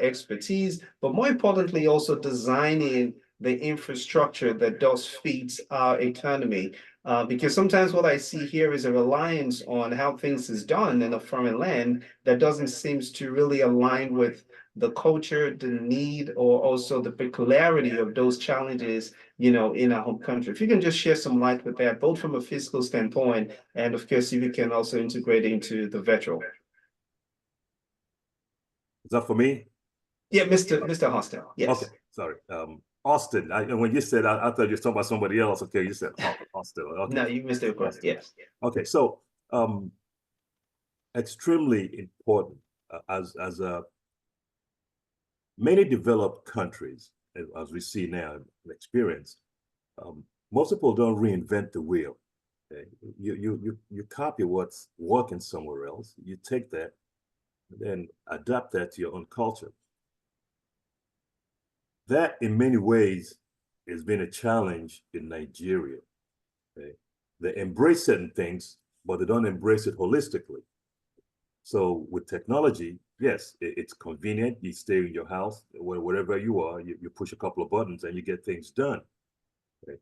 expertise, but more importantly, also designing the infrastructure that does feed our economy. Because sometimes what I see here is a reliance on how things is done in a foreign land that doesn't seem to really align with the culture, the need, or also the peculiarity of those challenges, in our home country. If you can just share some light with that, both from a physical standpoint and of course, if you can also integrate into the virtual. Is that for me? Yeah, Mr. Hostel. Yes. Okay, sorry. Austin, when you said, I thought you were talking about somebody else. Okay, you said Austin. Okay. No, you missed it, of course. Yes. Okay, so extremely important as many developed countries, as we see now in experience, most people don't reinvent the wheel. Okay? You copy what's working somewhere else. You take that, and then adapt that to your own culture. That, in many ways, has been a challenge in Nigeria. Okay? They embrace certain things, but they don't embrace it holistically. So with technology, yes, it's convenient. You stay in your house, wherever you are, you push a couple of buttons and you get things done. Okay?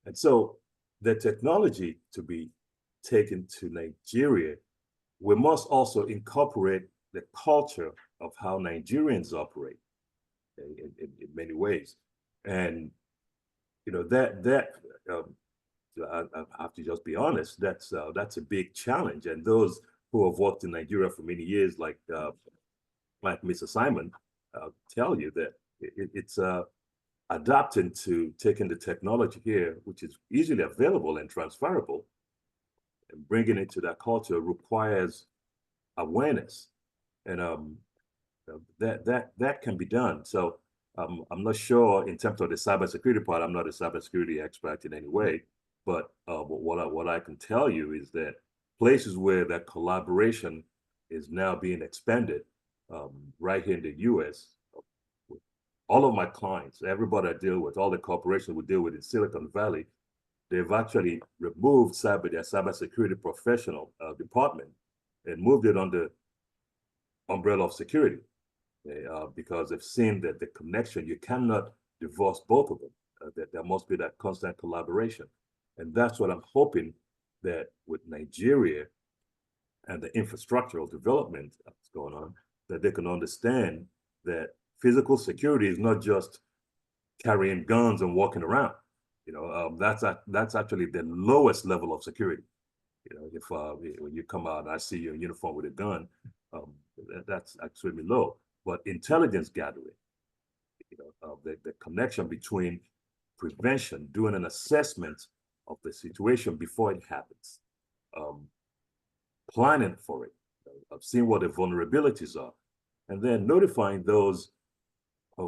And so the technology to be taken to Nigeria, we must also incorporate the culture of how Nigerians operate in many ways. And I have to just be honest, that's a big challenge. And those who have worked in Nigeria for many years, like Mr. Simon, tell you that it's adapting to taking the technology here, which is easily available and transferable, and bringing it to that culture requires awareness, and that can be done. So I'm not sure in terms of the cybersecurity part. I'm not a cybersecurity expert in any way, but what I can tell you is that places where that collaboration is now being expanded, right here in the U.S., all of my clients, everybody I deal with, all the corporations we deal with in Silicon Valley, they've actually removed their cybersecurity professional department and moved it under umbrella of security, because they've seen that the connection, you cannot divorce both of them. That there must be that constant collaboration. And that's what I'm hoping that with Nigeria and the infrastructural development that's going on, that they can understand that physical security is not just carrying guns and walking around. That's actually the lowest level of security. If when you come out and I see you in uniform with a gun, that's extremely low. But intelligence gathering, the connection between prevention, doing an assessment of the situation before it happens, planning for it, of seeing what the vulnerabilities are, and then notifying those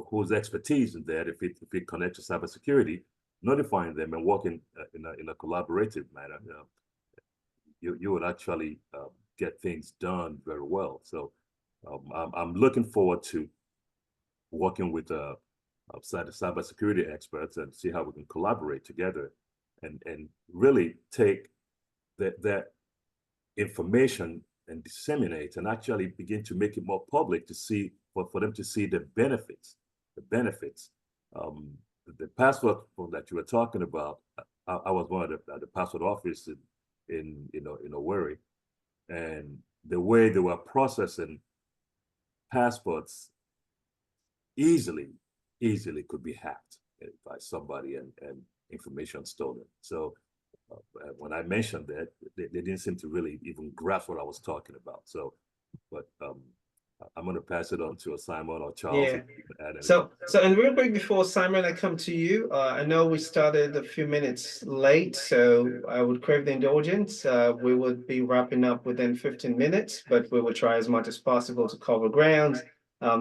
whose expertise in that, if it connects to cybersecurity, notifying them and working in a collaborative manner, you would actually get things done very well. So I'm looking forward to working with cybersecurity experts and see how we can collaborate together and really take that information and disseminate and actually begin to make it more public to see for them to see the benefits. The password that you were talking about, I was one of the password officers in Owerri, and the way they were processing passports easily could be hacked by somebody and information stolen. So when I mentioned that, they didn't seem to really even grasp what I was talking about. So, but I'm going to pass it on to Simon or Charles. Yeah. So and real quick before Simon, I come to you. I know we started a few minutes late, so I would crave the indulgence. We would be wrapping up within 15 minutes, but we will try as much as possible to cover ground.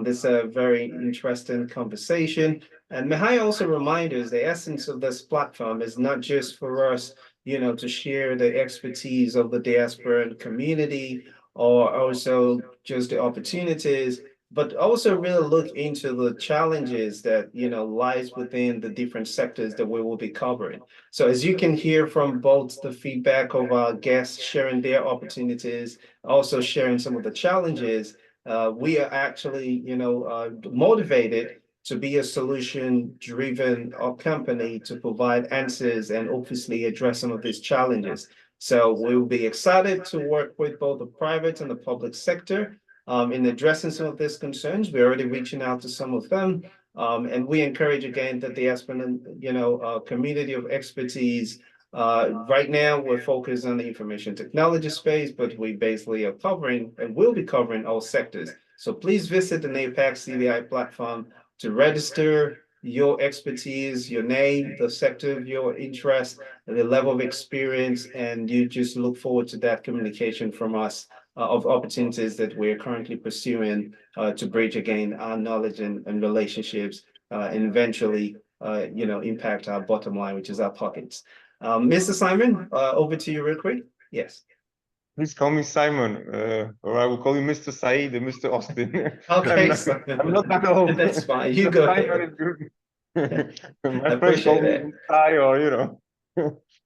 This is a very interesting conversation. And may I also remind us the essence of this platform is not just for us, to share the expertise of the diaspora and community, or also just the opportunities, but also really look into the challenges that lies within the different sectors that we will be covering. So as you can hear from both the feedback of our guests sharing their opportunities, also sharing some of the challenges, we are actually motivated to be a solution-driven company to provide answers and obviously address some of these challenges. So we'll be excited to work with both the private and the public sector in addressing some of these concerns. We're already reaching out to some of them. And we encourage again that the Aspen, community of expertise. Right now, we're focused on the information technology space, but we basically are covering and will be covering all sectors. So please visit the Napac CVI platform to register your expertise, your name, the sector of your interest, the level of experience, and you just look forward to that communication from us of opportunities that we're currently pursuing to bridge again our knowledge and relationships and eventually impact our bottom line, which is our pockets. Mr. Simon, over to you real quick. Yes. Please call me Simon, or I will call you Mr. Saeed or Mr. Austin. Okay, I'm not that old. That's fine. You go Simon ahead. is good. My I friends call appreciate me it. Sai, or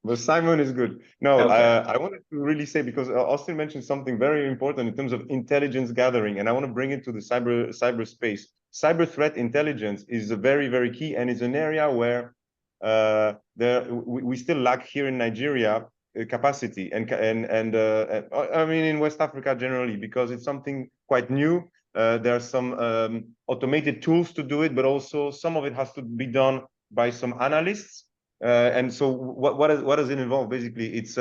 but Simon is good. No, Okay. I wanted to really say, because Austin mentioned something very important in terms of intelligence gathering, and I want to bring it to the cyberspace. Cyber threat intelligence is a very, very key, and is an area where we still lack here in Nigeria capacity and I mean in West Africa generally, because it's something quite new. There are some automated tools to do it, but also some of it has to be done by some analysts. And so what does it involve? Basically, it's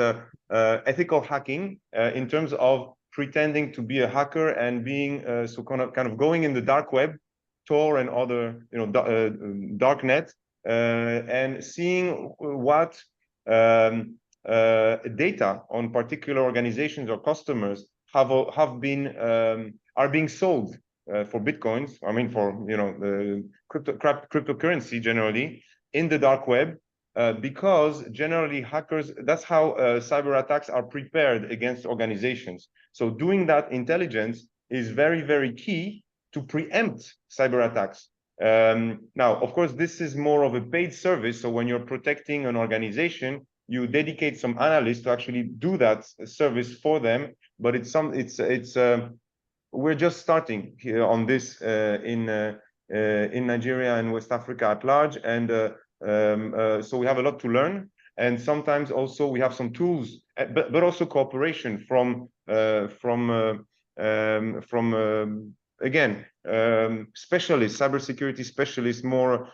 ethical hacking in terms of pretending to be a hacker and being so kind of going in the dark web, Tor and other darknet, and seeing what data on particular organizations or customers are being sold for bitcoins. I mean, for cryptocurrency generally in the dark web, because generally hackers, that's how cyber attacks are prepared against organizations. So doing that intelligence is very, very key to preempt cyber attacks. Now, of course, this is more of a paid service. So when you're protecting an organization, you dedicate some analysts to actually do that service for them. But we're just starting here on this in Nigeria and West Africa at large, and so we have a lot to learn. And sometimes also we have some tools, but also cooperation from again, specialists, cybersecurity specialists, more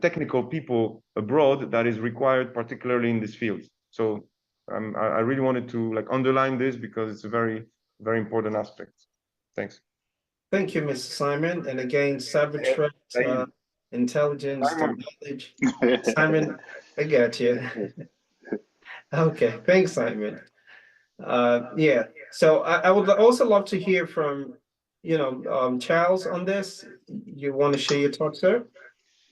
technical people abroad that is required, particularly in this field. So I really wanted to underline this because it's a very, very important aspect. Thanks. Thank you, Mr. Simon. And again, cyber threat, intelligence, knowledge. Simon, I got you. Okay, thanks, Simon. Yeah, so I would also love to hear from, Charles on this. You want to share your thoughts, sir?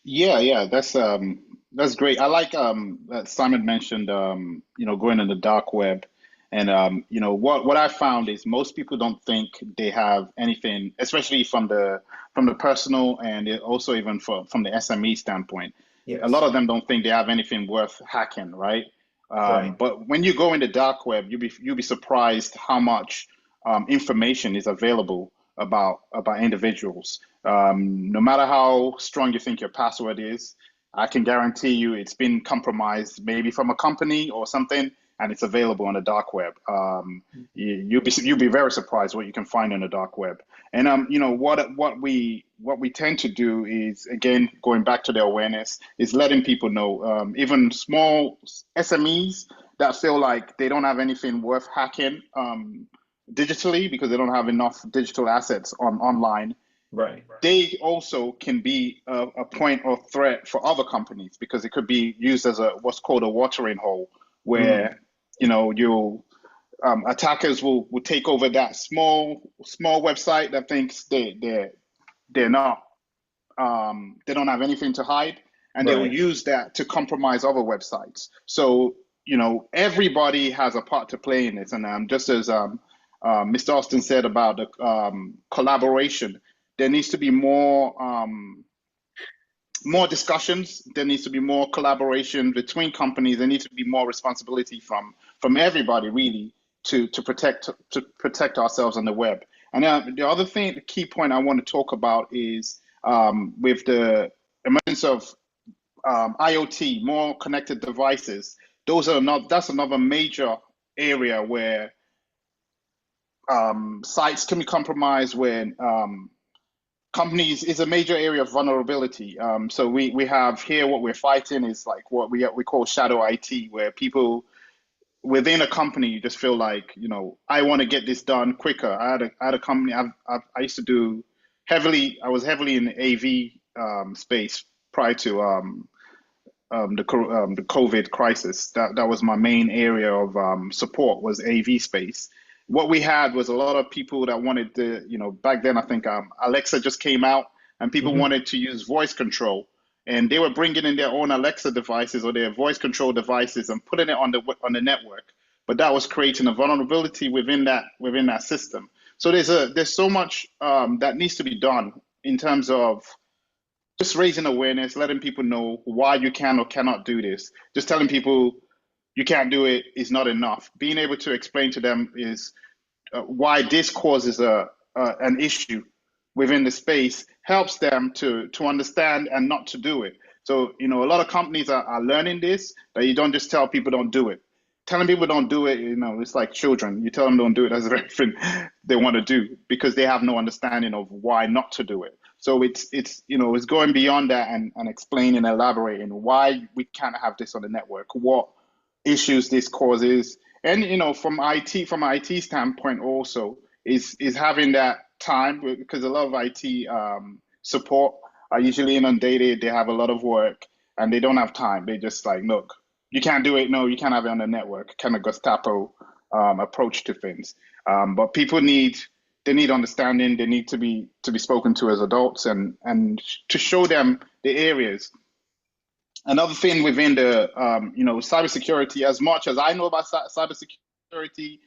Yeah, that's great. I like that Simon mentioned going in the dark web, and what I found is most people don't think they have anything, especially from the personal and also even from the SME standpoint. A lot Yes. of them don't think they have anything worth hacking, right? Right. But when you go in the dark web, you'll be surprised how much information is available about individuals. No matter how strong you think your password is, I can guarantee you it's been compromised, maybe from a company or something, and it's available on the dark web. You'll be very surprised what you can find on the dark web. And what we tend to do is, again, going back to the awareness, is letting people know, even small SMEs that feel like they don't have anything worth hacking digitally because they don't have enough digital assets online. Right. They also can be a point of threat for other companies because it could be used as a what's called a watering hole, Mm. where you'll attackers will take over that small website that thinks they're not they don't have anything to hide, and they will Right. use that to compromise other websites. So everybody has a part to play in this, and just as Mr. Austin said about the collaboration, there needs to be more discussions. There needs to be more collaboration between companies. There needs to be more responsibility from everybody, really, to protect ourselves on the web. And the other thing, the key point I want to talk about is with the emergence of IoT, more connected devices. That's another major area where sites can be compromised, when companies is a major area of vulnerability. So we have here, what we're fighting is like what we call shadow IT, where people within a company, you just feel like, I want to get this done quicker. I had a company. I used to do I was heavily in the AV space prior to the COVID crisis. That was my main area of support, was AV space. What we had was a lot of people that wanted to, back then I think Alexa just came out, and people Hmm. wanted to use voice control, and they were bringing in their own Alexa devices or their voice control devices and putting it on the network. But that was creating a vulnerability within that system. So there's so much that needs to be done in terms of just raising awareness, letting people know why you can or cannot do this. Just telling people you can't do it is not enough. Being able to explain to them is why this causes an issue within the space helps them to understand and not to do it. So, a lot of companies are learning this, that you don't just tell people don't do it. Telling people don't do it, it's like children. You tell them don't do it, that's the very thing they want to do, because they have no understanding of why not to do it. So it's going beyond that, and explaining and elaborating why we can't have this on the network, what issues this causes. And from an IT standpoint also, is having that time, because a lot of IT support are usually inundated. They have a lot of work and they don't have time. They just like, look, you can't do it. No, you can't have it on the network. Kind of Gestapo approach to things. But people need understanding. They need to be spoken to as adults, and to show them the areas. Another thing within the cybersecurity, as much as I know about cybersecurity,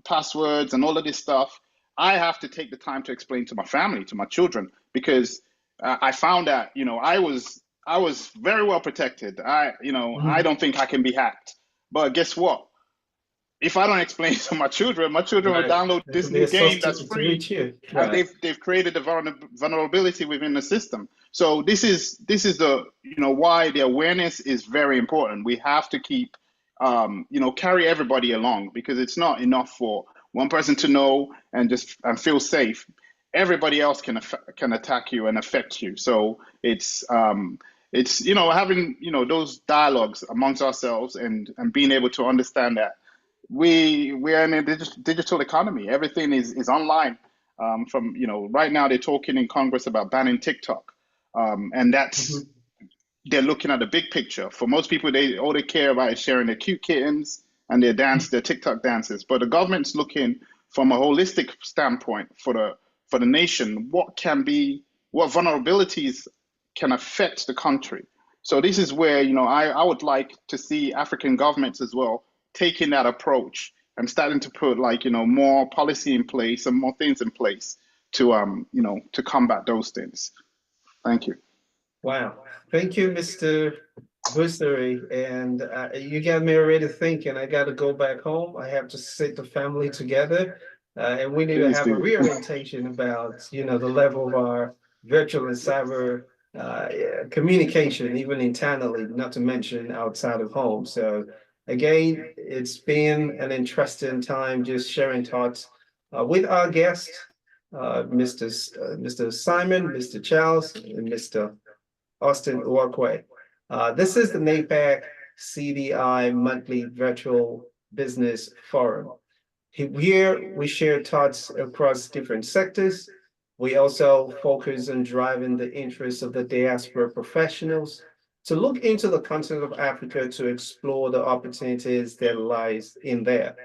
passwords and all of this stuff, I have to take the time to explain to my family, to my children, because I found that I was very well protected. I Hmm. don't think I can be hacked. But guess what? If I don't explain to my children will Right. download It this could be new a source game that's to free, reach you. and Right. they've created a vulnerability within the system. So this is the why the awareness is very important. We have to keep carry everybody along, because it's not enough for one person to know and feel safe. Everybody else can attack you and affect you. So it's having those dialogues amongst ourselves, and being able to understand that we're in a digital economy. Everything is online. From right now they're talking in Congress about banning TikTok, and that's Hmm. they're looking at the big picture. For most people, all they care about is sharing their cute kittens and their TikTok dances. But the government's looking from a holistic standpoint for the nation. What vulnerabilities can affect the country? So this is where I would like to see African governments as well taking that approach and starting to put more policy in place and more things in place to to combat those things. Thank you. Wow. Thank you, Mr. Bursary. And you got me already thinking. I got to go back home. I have to sit the family together. And we need to Please have a do. reorientation about, the level of our virtual and cyber communication, even internally, not to mention outside of home. So again, it's been an interesting time just sharing thoughts with our guests, Mr. Simon, Mr. Charles, and Mr. Austin Uwakwe. This is the Napac CDI Monthly Virtual Business Forum. Here we share thoughts across different sectors. We also focus on driving the interests of the diaspora professionals to look into the continent of Africa to explore the opportunities that lies in there.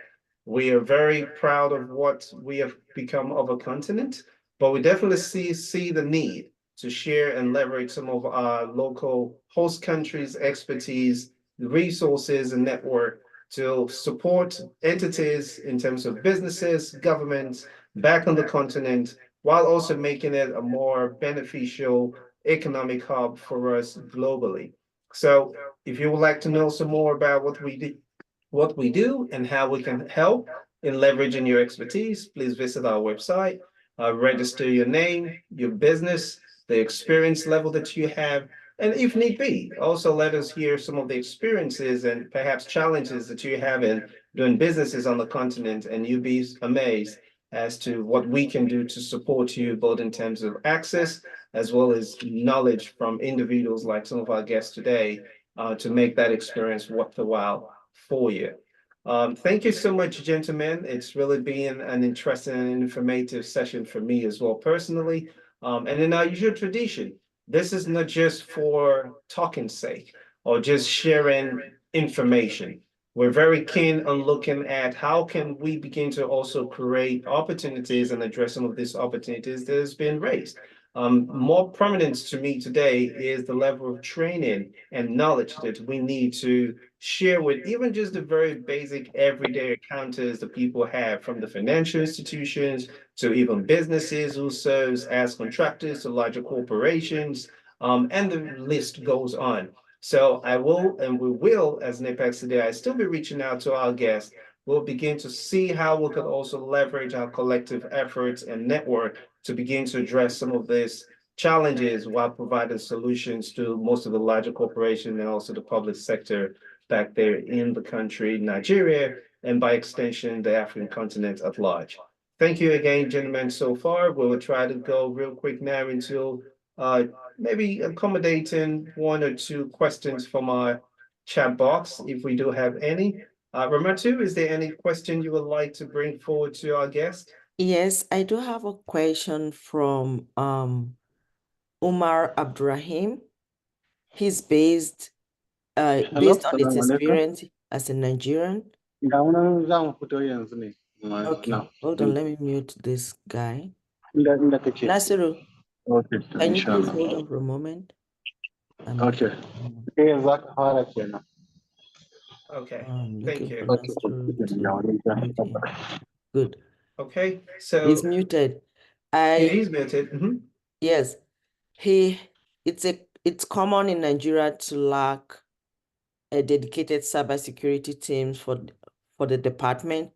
We are very proud of what we have become of a continent, but we definitely see the need to share and leverage some of our local host countries' expertise, resources, and network to support entities in terms of businesses, governments back on the continent, while also making it a more beneficial economic hub for us globally. So if you would like to know some more about what we do and how we can help in leveraging your expertise, please visit our website, register your name, your business, the experience level that you have, and if need be, also let us hear some of the experiences and perhaps challenges that you have in doing businesses on the continent, and you'll be amazed as to what we can do to support you, both in terms of access as well as knowledge from individuals like some of our guests today, to make that experience worth the while for you. Thank you so much, gentlemen. It's really been an interesting and informative session for me as well personally. And in our usual tradition, this is not just for talking's sake or just sharing information. We're very keen on looking at how can we begin to also create opportunities and address some of these opportunities that has been raised. More prominent to me today is the level of training and knowledge that we need to share with even just the very basic everyday encounters that people have, from the financial institutions to even businesses who serves as contractors to larger corporations, and the list goes on. So I will, and we will, as NAPAC today, I still be reaching out to our guests. We'll begin to see how we could also leverage our collective efforts and network to begin to address some of these challenges while providing solutions to most of the larger corporations and also the public sector back there in the country, Nigeria, and by extension, the African continent at large. Thank you again, gentlemen, so far. We will try to go real quick now into maybe accommodating one or two questions from our chat box, if we do have any. Ramatu, is there any question you would like to bring forward to our guest? Yes, I do have a question from Umar Abdurrahim. He's based Hello, on his Assalamu alaikum. experience as a Nigerian. Ga wani za mu fito yanzu ne. Okay, Now, hold on, let me mute this guy. inda kake. Nasiru, Okay, to can you insha please Allah. hold on for a moment? Okay. Yanzu za ka fara kenan. Okay, I'm thank looking you. for Nasiru to mute him. Good. Okay, so He's muted. he's muted. Mhm. Yes, it's common in Nigeria to lack a dedicated cybersecurity team for the department.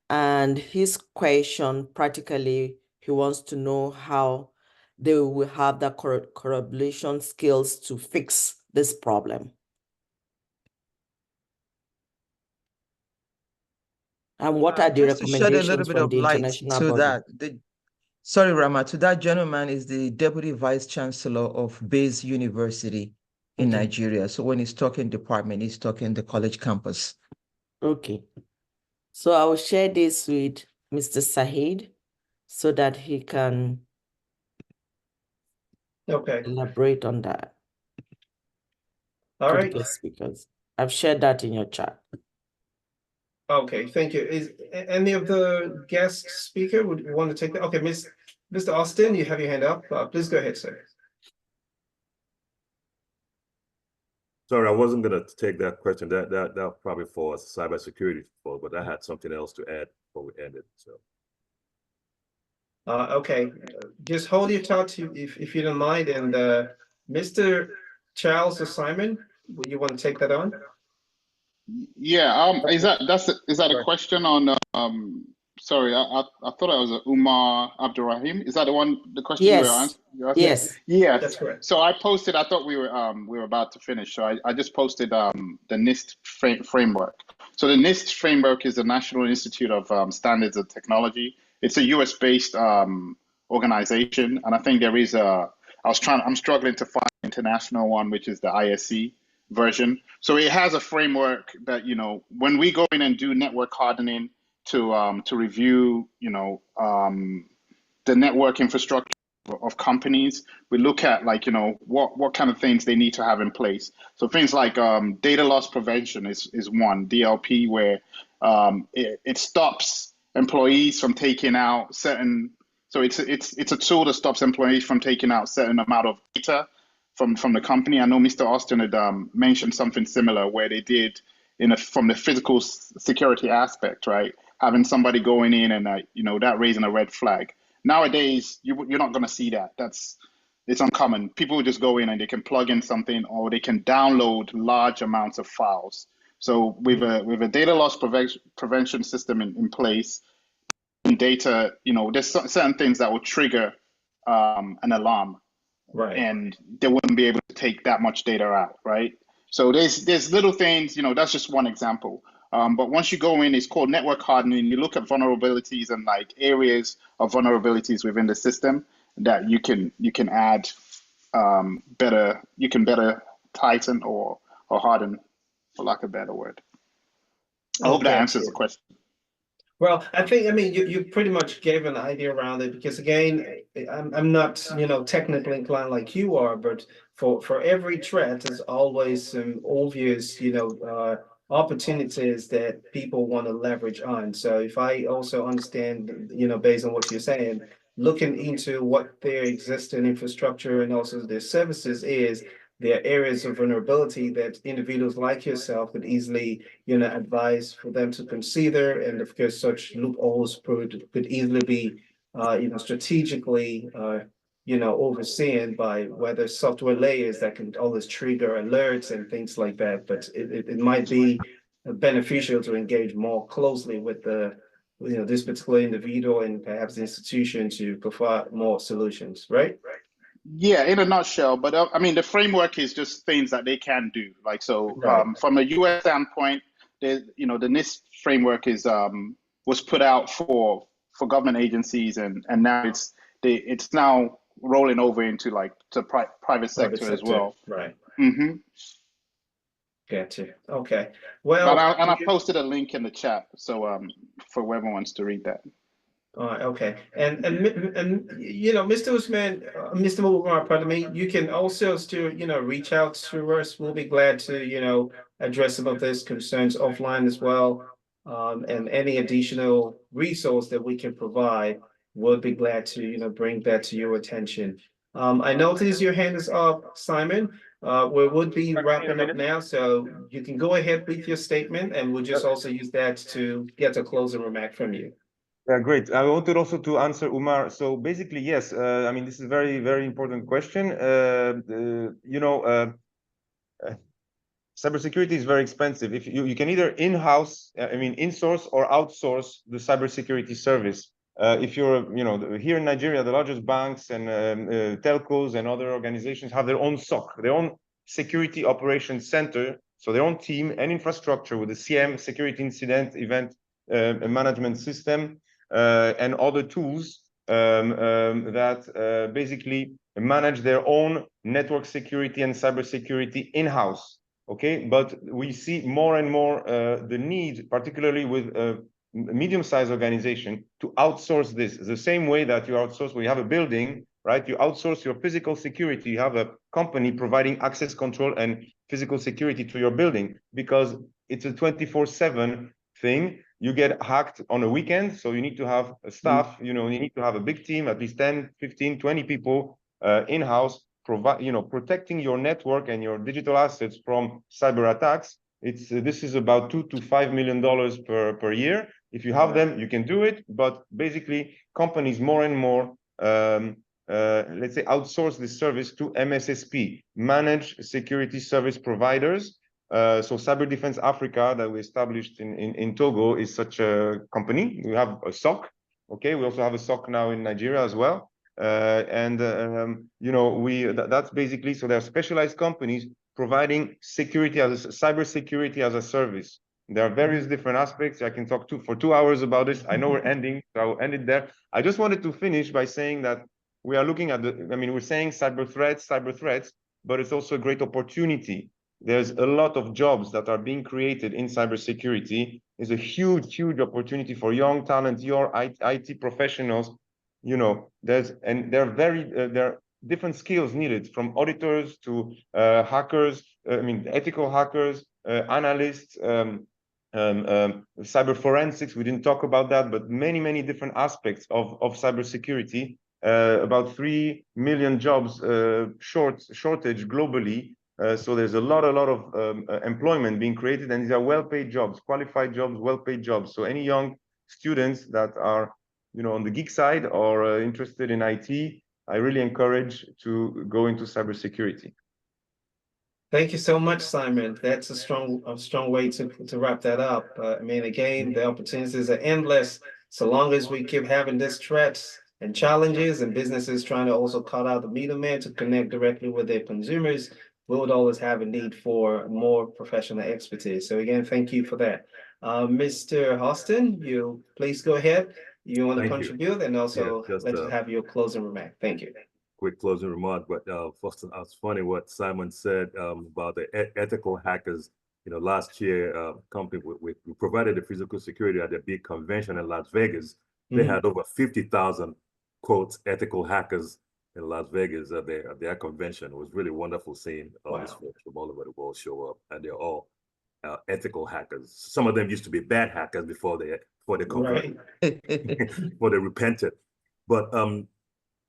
And his question, practically, he wants to know how they will have the collaboration skills to fix this problem. And what are the Just to shed a little recommendations bit from of the light international to body? that, sorry, Rama, to that gentleman is the Deputy Vice Chancellor of Bayes University in Okay. Nigeria. So when he's talking department, he's talking the college campus. Okay. So I will share this with Mr. Saheed so that he can Okay, elaborate on that all to the right. guest speakers. I've shared that in your chat. Okay, thank you. Is any of the guest speaker would want to take that? Okay, Mr. Austin, you have your hand up. Please go ahead, sir. Sorry, I wasn't gonna take that question. That probably for cybersecurity, but I had something else to add before we ended. So Okay, just hold your thoughts if you don't mind, and Mr. Charles or Simon, would you want to take that on? Yeah, is that a Right. question on sorry, I thought I was a Umar Abdurrahim. Is that the question you were Yes, answering? You asked? yes. That's Yes. correct. So I posted, I thought we were about to finish. So I just posted the NIST framework. So the NIST framework is the National Institute of Standards and Technology. It's a US based organization, and I think there is I'm struggling to find an international one, which is the ISC version. So it has a framework that, when we go in and do network hardening to review, the network infrastructure of companies, we look at, like, what kind of things they need to have in place. So things like data loss prevention is one, DLP, where it stops employees from taking out certain. So it's a tool that stops employees from taking out certain amount of data from the company. I know Mr. Austin had mentioned something similar where they did from the physical security aspect, right? Having somebody going in and that raising a red flag. Nowadays, you're not going to see that. It's uncommon. People just go in and they can plug in something, or they can download large amounts of files. So with a data loss prevention system in place, data, there's certain things that will trigger an alarm, Right. and they wouldn't be able to take that much data out, right? So there's little things, that's just one example. But once you go in, it's called network hardening. You look at vulnerabilities and like areas of vulnerabilities within the system that you can add better tighten or harden, for lack of a better word. I hope that Okay. answers the question. Well, I mean, you pretty much gave an idea around it, because again, I'm not, technically inclined like you are, but for every threat, there's always some obvious, opportunities that people want to leverage on. So if I also understand, based on what you're saying, looking into what their existing infrastructure and also their services is, there are areas of vulnerability that individuals like yourself could easily, advise for them to consider. And of course, such loopholes could easily be, strategically, overseen by whether software layers that can always trigger alerts and things like that. But it might be beneficial to engage more closely with this particular individual and perhaps the institution to provide more solutions, right? Yeah, in a nutshell. But I mean, the framework is just things that they can do. Like, so, Right. from a US standpoint, the NIST framework was put out for government agencies, and now it's now rolling over into like to private Private sector as sector, well. right. Hmm. Gotcha. Okay. But Well, I posted a link in the chat, so for whoever wants to read that. okay. And Mr. Usman, Mr. Umar, pardon me, you can also still, reach out to us. We'll be glad to, address some of these concerns offline as well. And any additional resource that we can provide, we'll be glad to, bring that to your attention. I notice your hand is up, Simon. We would be wrapping up now, so you can go ahead with your statement, and we'll just also use that to get a closing remark from you. Yeah, great. I wanted also to answer Umar. So basically, yes, I mean, this is a very, very important question. Cybersecurity is very expensive. If you can either in-house, in-source or outsource the cybersecurity service. If you're, here in Nigeria, the largest banks and telcos and other organizations have their own SOC, their own security operations center, so their own team and infrastructure with the CM, security incident event management system, and other tools that basically manage their own network security and cybersecurity in-house. Okay, but we see more and more the need, particularly with medium-sized organization, to outsource this. The same way that you outsource, when you have a building, right? You outsource your physical security. You have a company providing access control and physical security to your building, because it's a 24/7 thing. You get hacked on a weekend, so you need to have a staff, you need to have a big team, at least 10, 15, 20 people in-house, protecting your network and your digital assets from cyber attacks. This is about $2 to $5 million per year. If you have them, you can do it. But basically, companies more and more let's say, outsource this service to MSSP, Managed Security Service Providers. So Cyber Defense Africa that we established in Togo is such a company. We have a SOC. Okay, we also have a SOC now in Nigeria as well. You know, that's basically, so there are specialized companies providing security as cybersecurity as a service. There are various different aspects. I can talk for 2 hours about this. I know we're ending, so I'll end it there. I just wanted to finish by saying that we are looking at I mean, we're saying cyber threats, but it's also a great opportunity. There's a lot of jobs that are being created in cybersecurity. It's a huge, huge opportunity for young talent, your IT professionals. You know, there are different skills needed, from auditors to hackers. I mean, ethical hackers, analysts, cyber forensics. We didn't talk about that, but many different aspects of cybersecurity. About 3 million jobs shortage globally. So there's a lot of employment being created, and these are well-paid jobs, qualified jobs, well-paid jobs. So any young students that are, you know, on the geek side or interested in IT, I really encourage to go into cybersecurity. Thank you so much, Simon. That's a strong way to wrap that up. I mean, again, the opportunities are endless so long as we keep having these threats and challenges, and businesses trying to also cut out the middleman to connect directly with their consumers. We would always have a need for more professional expertise. So again, thank you for that. Mr. Austin, you please go ahead. You want to contribute, and also let's have your closing remark. Thank you. Quick closing remark, but first, it's funny what Simon said about the ethical hackers. You know, last year, company we provided the physical security at a big convention in Las Vegas. They had over 50,000 quotes ethical hackers in Las Vegas at their convention. It was really wonderful seeing all these folks from all over the world show up, and they're all ethical hackers. Some of them used to be bad hackers before they converted, before they repented. But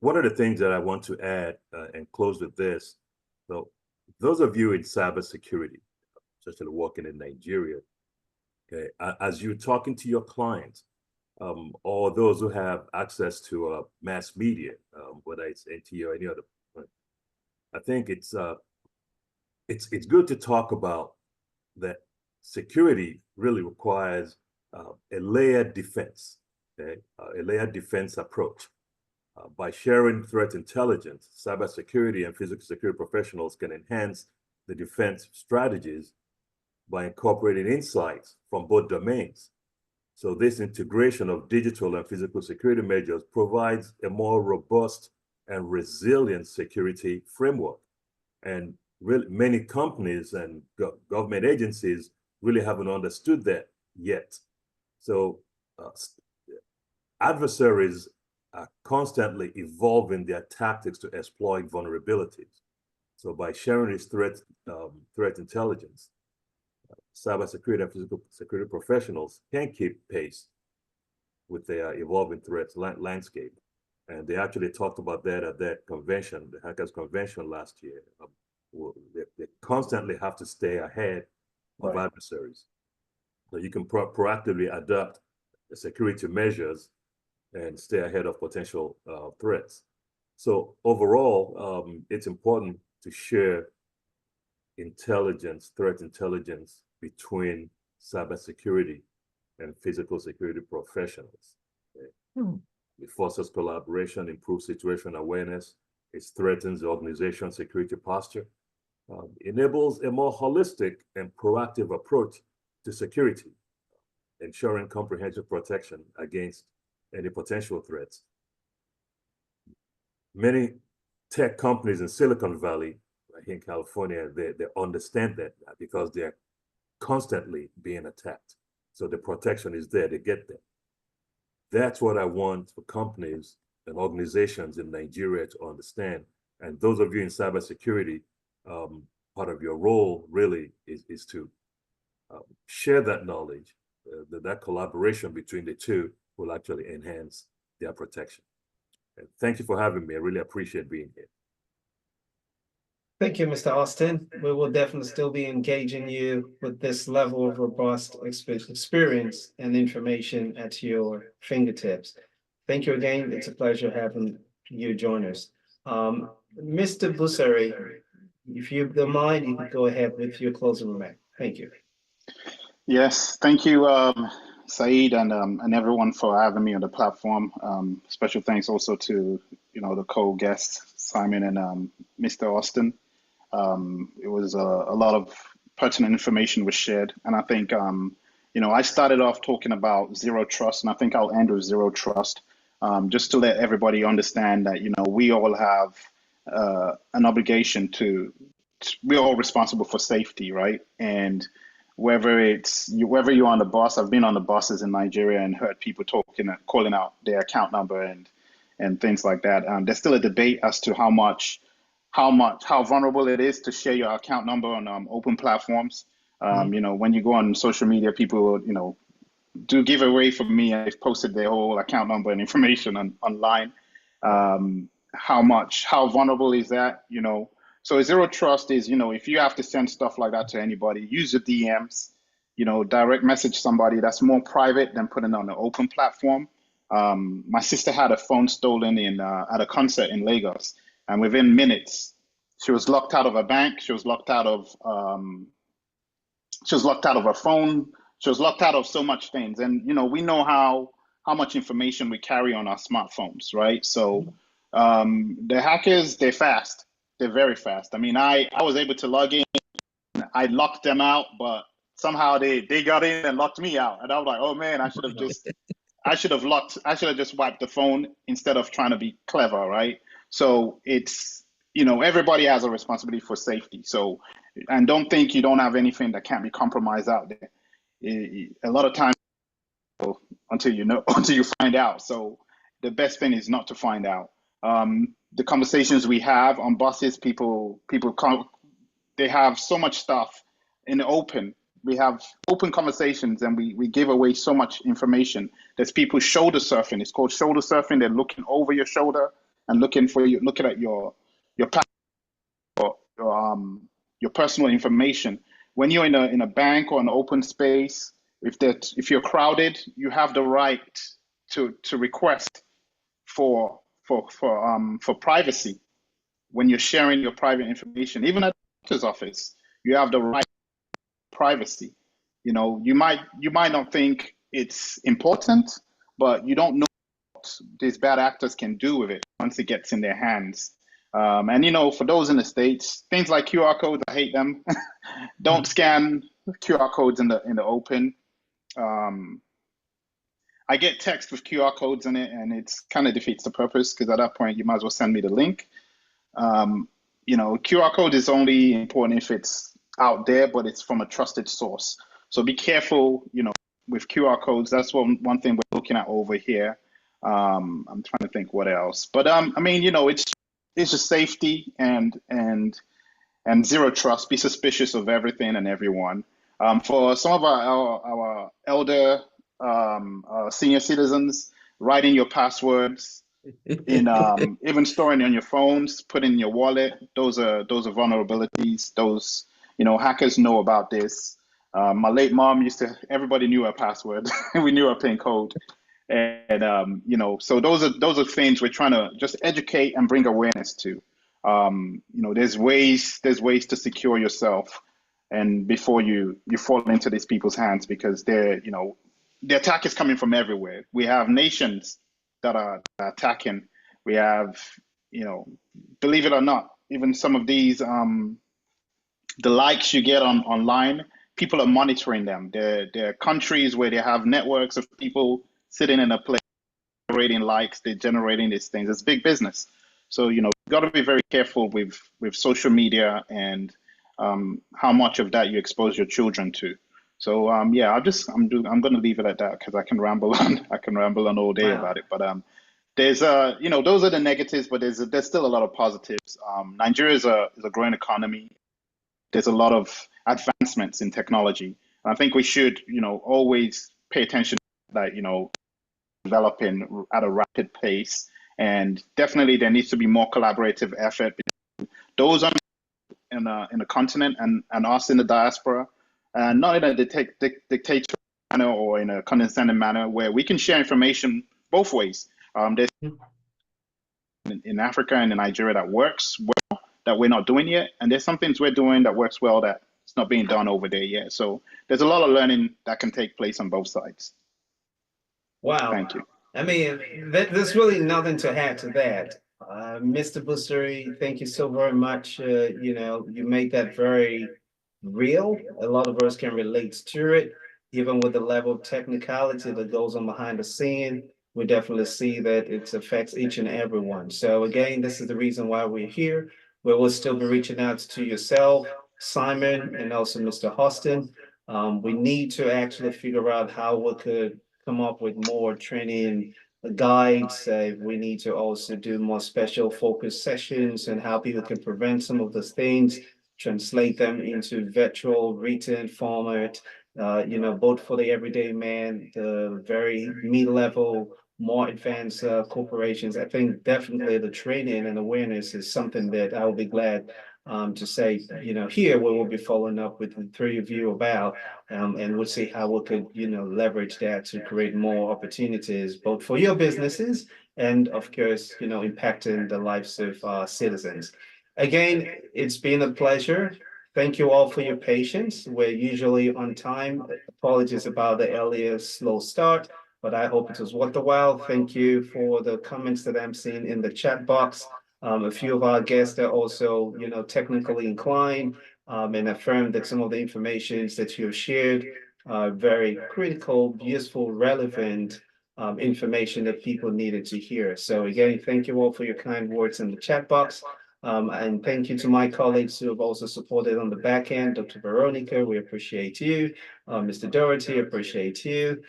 one of the things that I want to add and close with this, so those of you in cybersecurity, especially working in Nigeria, okay, as you're talking to your clients, or those who have access to mass media, whether it's NT or any other, I think it's good to talk about that security really requires a layered defense, okay, a layered defense approach. By sharing threat intelligence, cybersecurity and physical security professionals can enhance the defense strategies by incorporating insights from both domains. So this integration of digital and physical security measures provides a more robust and resilient security framework. And really, many companies and government agencies really haven't understood that yet. So adversaries are constantly evolving their tactics to exploit vulnerabilities. So by sharing this threat intelligence, cybersecurity and physical security professionals can keep pace with their evolving threats landscape. And they actually talked about that at that convention, the Hackers Convention last year. They constantly have to stay ahead of adversaries. So you can proactively adapt the security measures and stay ahead of potential threats. So overall, it's important to share threat intelligence between cybersecurity and physical security professionals. Okay? It fosters collaboration, improves situation awareness, it strengthens the organization's security posture, enables a more holistic and proactive approach to security, ensuring comprehensive protection against any potential threats. Many tech companies in Silicon Valley, here in California, they understand that because they're constantly being attacked. So the protection is there, they get there. That's what I want for companies and organizations in Nigeria to understand. And those of you in cybersecurity, part of your role really is to share that knowledge, that collaboration between the two will actually enhance their protection. And thank you for having me. I really appreciate being here. Thank you, Mr. Austin. We will definitely still be engaging you with this level of robust experience and information at your fingertips. Thank you again. It's a pleasure having you join us. Mr. Busari, if you don't mind, you can go ahead with your closing remark. Thank you. Yes, thank you, Saeed, and everyone for having me on the platform. Special thanks also to the co-guests Simon and Mr. Austin. It was a lot of pertinent information was shared, and I think I started off talking about zero trust, and I think I'll end with zero trust, just to let everybody understand that we all have an obligation we're all responsible for safety, right? And whether you're on the bus, I've been on the buses in Nigeria and heard people calling out their account number and things like that. There's still a debate as to how vulnerable it is to share your account number on open platforms. When you go on social media, people do give away from me, and they've posted their whole account number and information online. How vulnerable is that? So zero trust is, if you have to send stuff like that to anybody, use your DMs, direct message somebody. That's more private than putting it on an open platform. My sister had a phone stolen at a concert in Lagos, and within minutes, she was locked out of a bank. She was locked out of her phone. She was locked out of so much things. And we know how much information we carry on our smartphones, right? So the hackers, they're fast. They're very fast. I mean, I was able to log in. I locked them out, but somehow they got in and locked me out. And I was like, oh man, I should have just wiped the phone instead of trying to be clever, right? So it's, everybody has a responsibility for safety. So, and don't think you don't have anything that can't be compromised out there. A lot of times until you find out. So the best thing is not to find out. The conversations we have on buses, people they have so much stuff in the open. We have open conversations, and we give away so much information. There's people shoulder surfing. It's called shoulder surfing. They're looking over your shoulder and looking at your personal information. When you're in a bank or an open space, if you're crowded, you have the right to request for privacy when you're sharing your private information. Even at the doctor's office, you have the right to privacy. You might not think it's important, but you don't know what these bad actors can do with it once it gets in their hands. And for those in the States, things like QR codes, I hate them. Don't scan QR codes in the open. I get text with QR codes in it, and it's kind of defeats the purpose, because at that point you might as well send me the link. QR code is only important if it's out there, but it's from a trusted source. So be careful, with QR codes. That's one thing we're looking at over here. I'm trying to think what else, but it's just safety and zero trust. Be suspicious of everything and everyone. For some of our elder senior citizens, writing your passwords in even storing on your phones, put in your wallet. Those are vulnerabilities. Those hackers know about this. My late mom everybody knew her password. We knew her PIN code. And so those are things we're trying to just educate and bring awareness to. There's ways to secure yourself, and before you fall into these people's hands, because the attack is coming from everywhere. We have nations that are attacking. We have, believe it or not, even some of these the likes you get online, people are monitoring them. There are countries where they have networks of people sitting in a place generating likes, they're generating these things. It's big business. So, you've got to be very careful with social media and how much of that you expose your children to. So, I'm going to leave it at that, because I can ramble on all day about it. But there's those are the negatives, but there's still a lot of positives. Nigeria is a growing economy. There's a lot of advancements in technology. And I think we should, always pay attention to that, developing at a rapid pace. And definitely there needs to be more collaborative effort between those in the continent and us in the diaspora, and not in a dictatorial manner or in a condescending manner, where we can share information both ways. There's in Africa and in Nigeria that works well that we're not doing yet, and there's some things we're doing that works well that it's not being done over there yet. So there's a lot of learning that can take place on both sides. Wow. Thank you. I mean, there's really nothing to add to that. Mr. Busari, thank you so very much. You made that very real. A lot of us can relate to it, even with the level of technicality that goes on behind the scene. We definitely see that it affects each and every one. So again, this is the reason why we're here. We will still be reaching out to yourself, Simon, and also Mr. Austin. We need to actually figure out how we could come up with more training guides. We need to also do more special focus sessions and how people can prevent some of those things, translate them into virtual written format, both for the everyday man, the very mid-level, more advanced corporations. I think definitely the training and awareness is something that I will be glad to say, here we will be following up with the three of you about, and we'll see how we could, leverage that to create more opportunities, both for your businesses and of course, impacting the lives of citizens. Again, it's been a pleasure. Thank you all for your patience. We're usually on time. Apologies about the earlier slow start, but I hope it was worth the while. Thank you for the comments that I'm seeing in the chat box. A few of our guests are also, technically inclined, and affirm that some of the information that you have shared are very critical, useful, relevant information that people needed to hear. So again, thank you all for your kind words in the chat box. And thank you to my colleagues who have also supported on the back end. Dr. Veronica, we appreciate you. Mr. Doherty, appreciate you.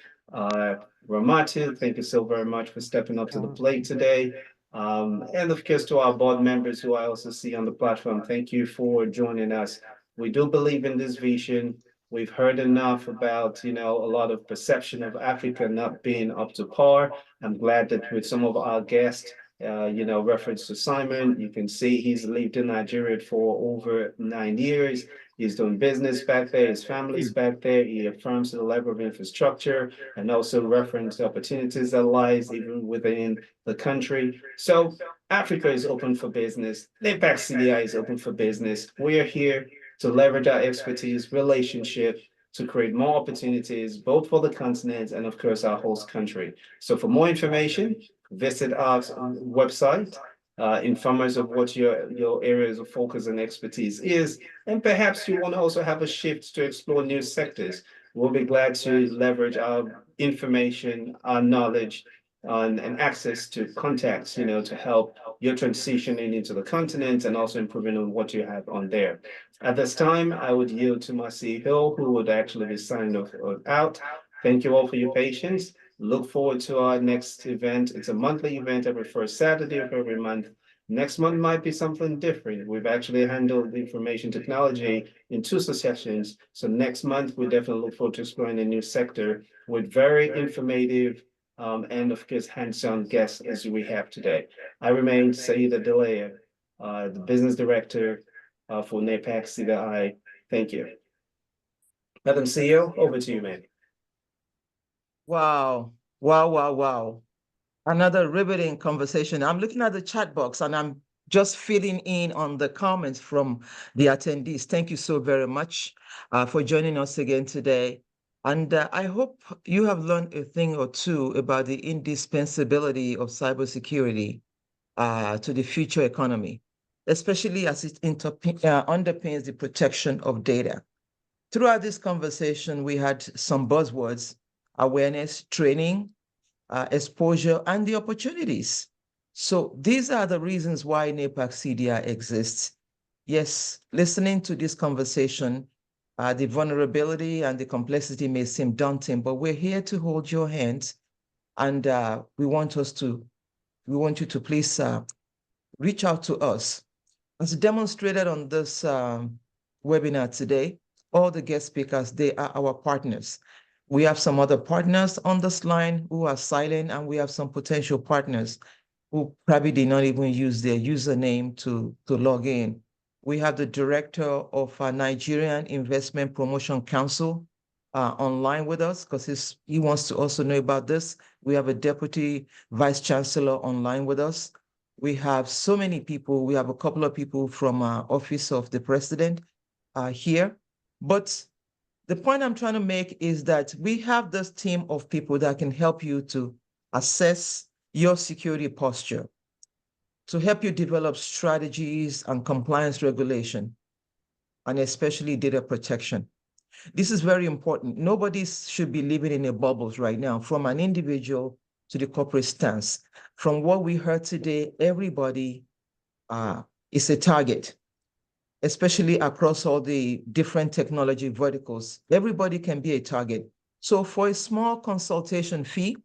Ramatu, thank you so very much for stepping up to the plate today. And of course, to our board members who I also see on the platform, thank you for joining us. We do believe in this vision. We've heard enough about, a lot of perception of Africa not being up to par. I'm glad that with some of our guests, reference to Simon, you can see he's lived in Nigeria for over 9 years. He's doing business back there, his family's back there. He affirms the level of infrastructure and also reference opportunities that lies even within the country. So Africa is open for business. Napac CDI is open for business. We are here to leverage our expertise, relationship, to create more opportunities, both for the continent and of course our host country. So for more information, visit our website, inform us of what your areas of focus and expertise is, and perhaps you want to also have a shift to explore new sectors. We'll be glad to leverage our information, our knowledge, and access to contacts, to help your transitioning into the continent and also improving on what you have on there. At this time, I would yield to my CEO, who would actually be signing off out. Thank you all for your patience. Look forward to our next event. It's a monthly event every first Saturday of every month. Next month might be something different. We've actually handled the information technology in 2 sessions. So next month, we definitely look forward to exploring a new sector with very informative and of course, hands-on guests as we have today. I remain Saeed Adelaya, the business director for Napac CDI. Thank you. Madam CEO, over to you, ma'am. Wow, wow, wow, wow. Another riveting conversation. I'm looking at the chat box and I'm just filling in on the comments from the attendees. Thank you so very much for joining us again today. And I hope you have learned a thing or two about the indispensability of cybersecurity to the future economy, especially as it underpins the protection of data. Throughout this conversation, we had some buzzwords: awareness, training, exposure, and the opportunities. So these are the reasons why Napac CDI exists. Yes, listening to this conversation, the vulnerability and the complexity may seem daunting, but we're here to hold your hands, and we want you to please reach out to us. As demonstrated on this webinar today, all the guest speakers, they are our partners. We have some other partners on this line who are silent, and we have some potential partners who probably did not even use their username to log in. We have the director of Nigerian Investment Promotion Council online with us because he wants to also know about this. We have a deputy vice chancellor online with us. We have so many people. We have a couple of people from Office of the President here. But the point I'm trying to make is that we have this team of people that can help you to assess your security posture, to help you develop strategies and compliance regulation, and especially data protection. This is very important. Nobody should be living in a bubble right now, from an individual to the corporate stance. From what we heard today, everybody is a target, especially across all the different technology verticals. Everybody can be a target. So for a small consultation fee,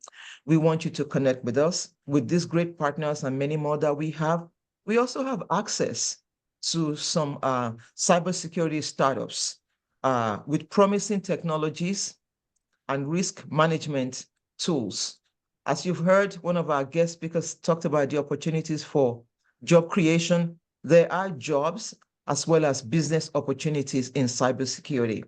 we want you to connect with us, with these great partners and many more that we have. We also have access to some cybersecurity startups with promising technologies and risk management tools. As you've heard, one of our guest speakers talked about the opportunities for job creation. There are jobs as well as business opportunities in cybersecurity.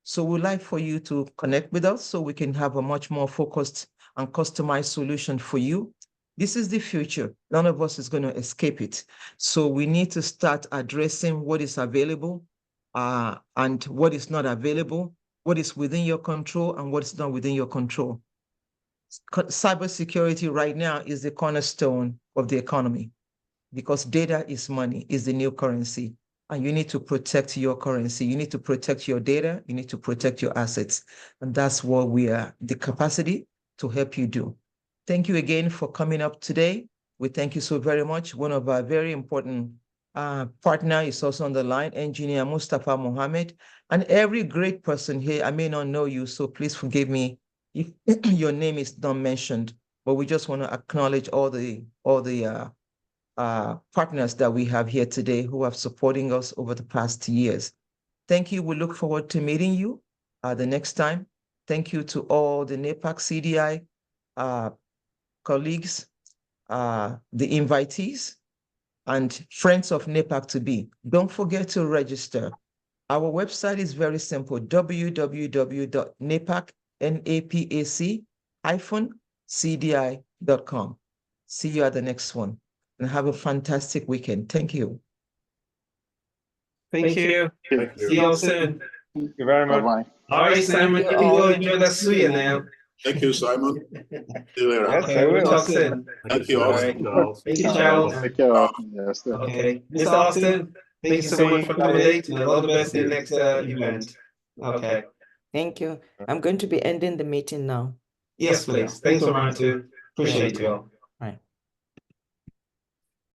So we'd like for you to connect with us so we can have a much more focused and customized solution for you. This is the future. None of us is going to escape it. So we need to start addressing what is available and what is not available, what is within your control and what is not within your control. Cybersecurity right now is the cornerstone of the economy because data is money, is the new currency. And you need to protect your currency. You need to protect your data. You need to protect your assets. And that's what we are, the capacity to help you do. Thank you again for coming up today. We thank you so very much. One of our very important partner is also on the line, Engineer Mustafa Mohammed. And every great person here, I may not know you, so please forgive me if your name is not mentioned, but we just want to acknowledge all the partners that we have here today who have supporting us over the past years. Thank you. We look forward to meeting you the next time. Thank you to all the Napac CDI colleagues, the invitees, and friends of Napac to be. Don't forget to register. Our website is very simple, www.napac-cdi.com. See you at the next one. And have a fantastic weekend. Thank you. Thank you. Thank See you all soon. Thank you very much. Bye-bye. All right, Simon, you can go enjoy that suya now. Thank you, Simon. See you later. Yes, Okay, I we'll will. talk soon. Thank you, All Austin. right. Thank you, Charles. Take care. Yes. Okay, Mr. Austin, thank you so much for accommodating and all the best in the next event. Okay. Thank you. I'm going to be ending the meeting now. Yes, please. Thanks, Roman, too. Appreciate you all.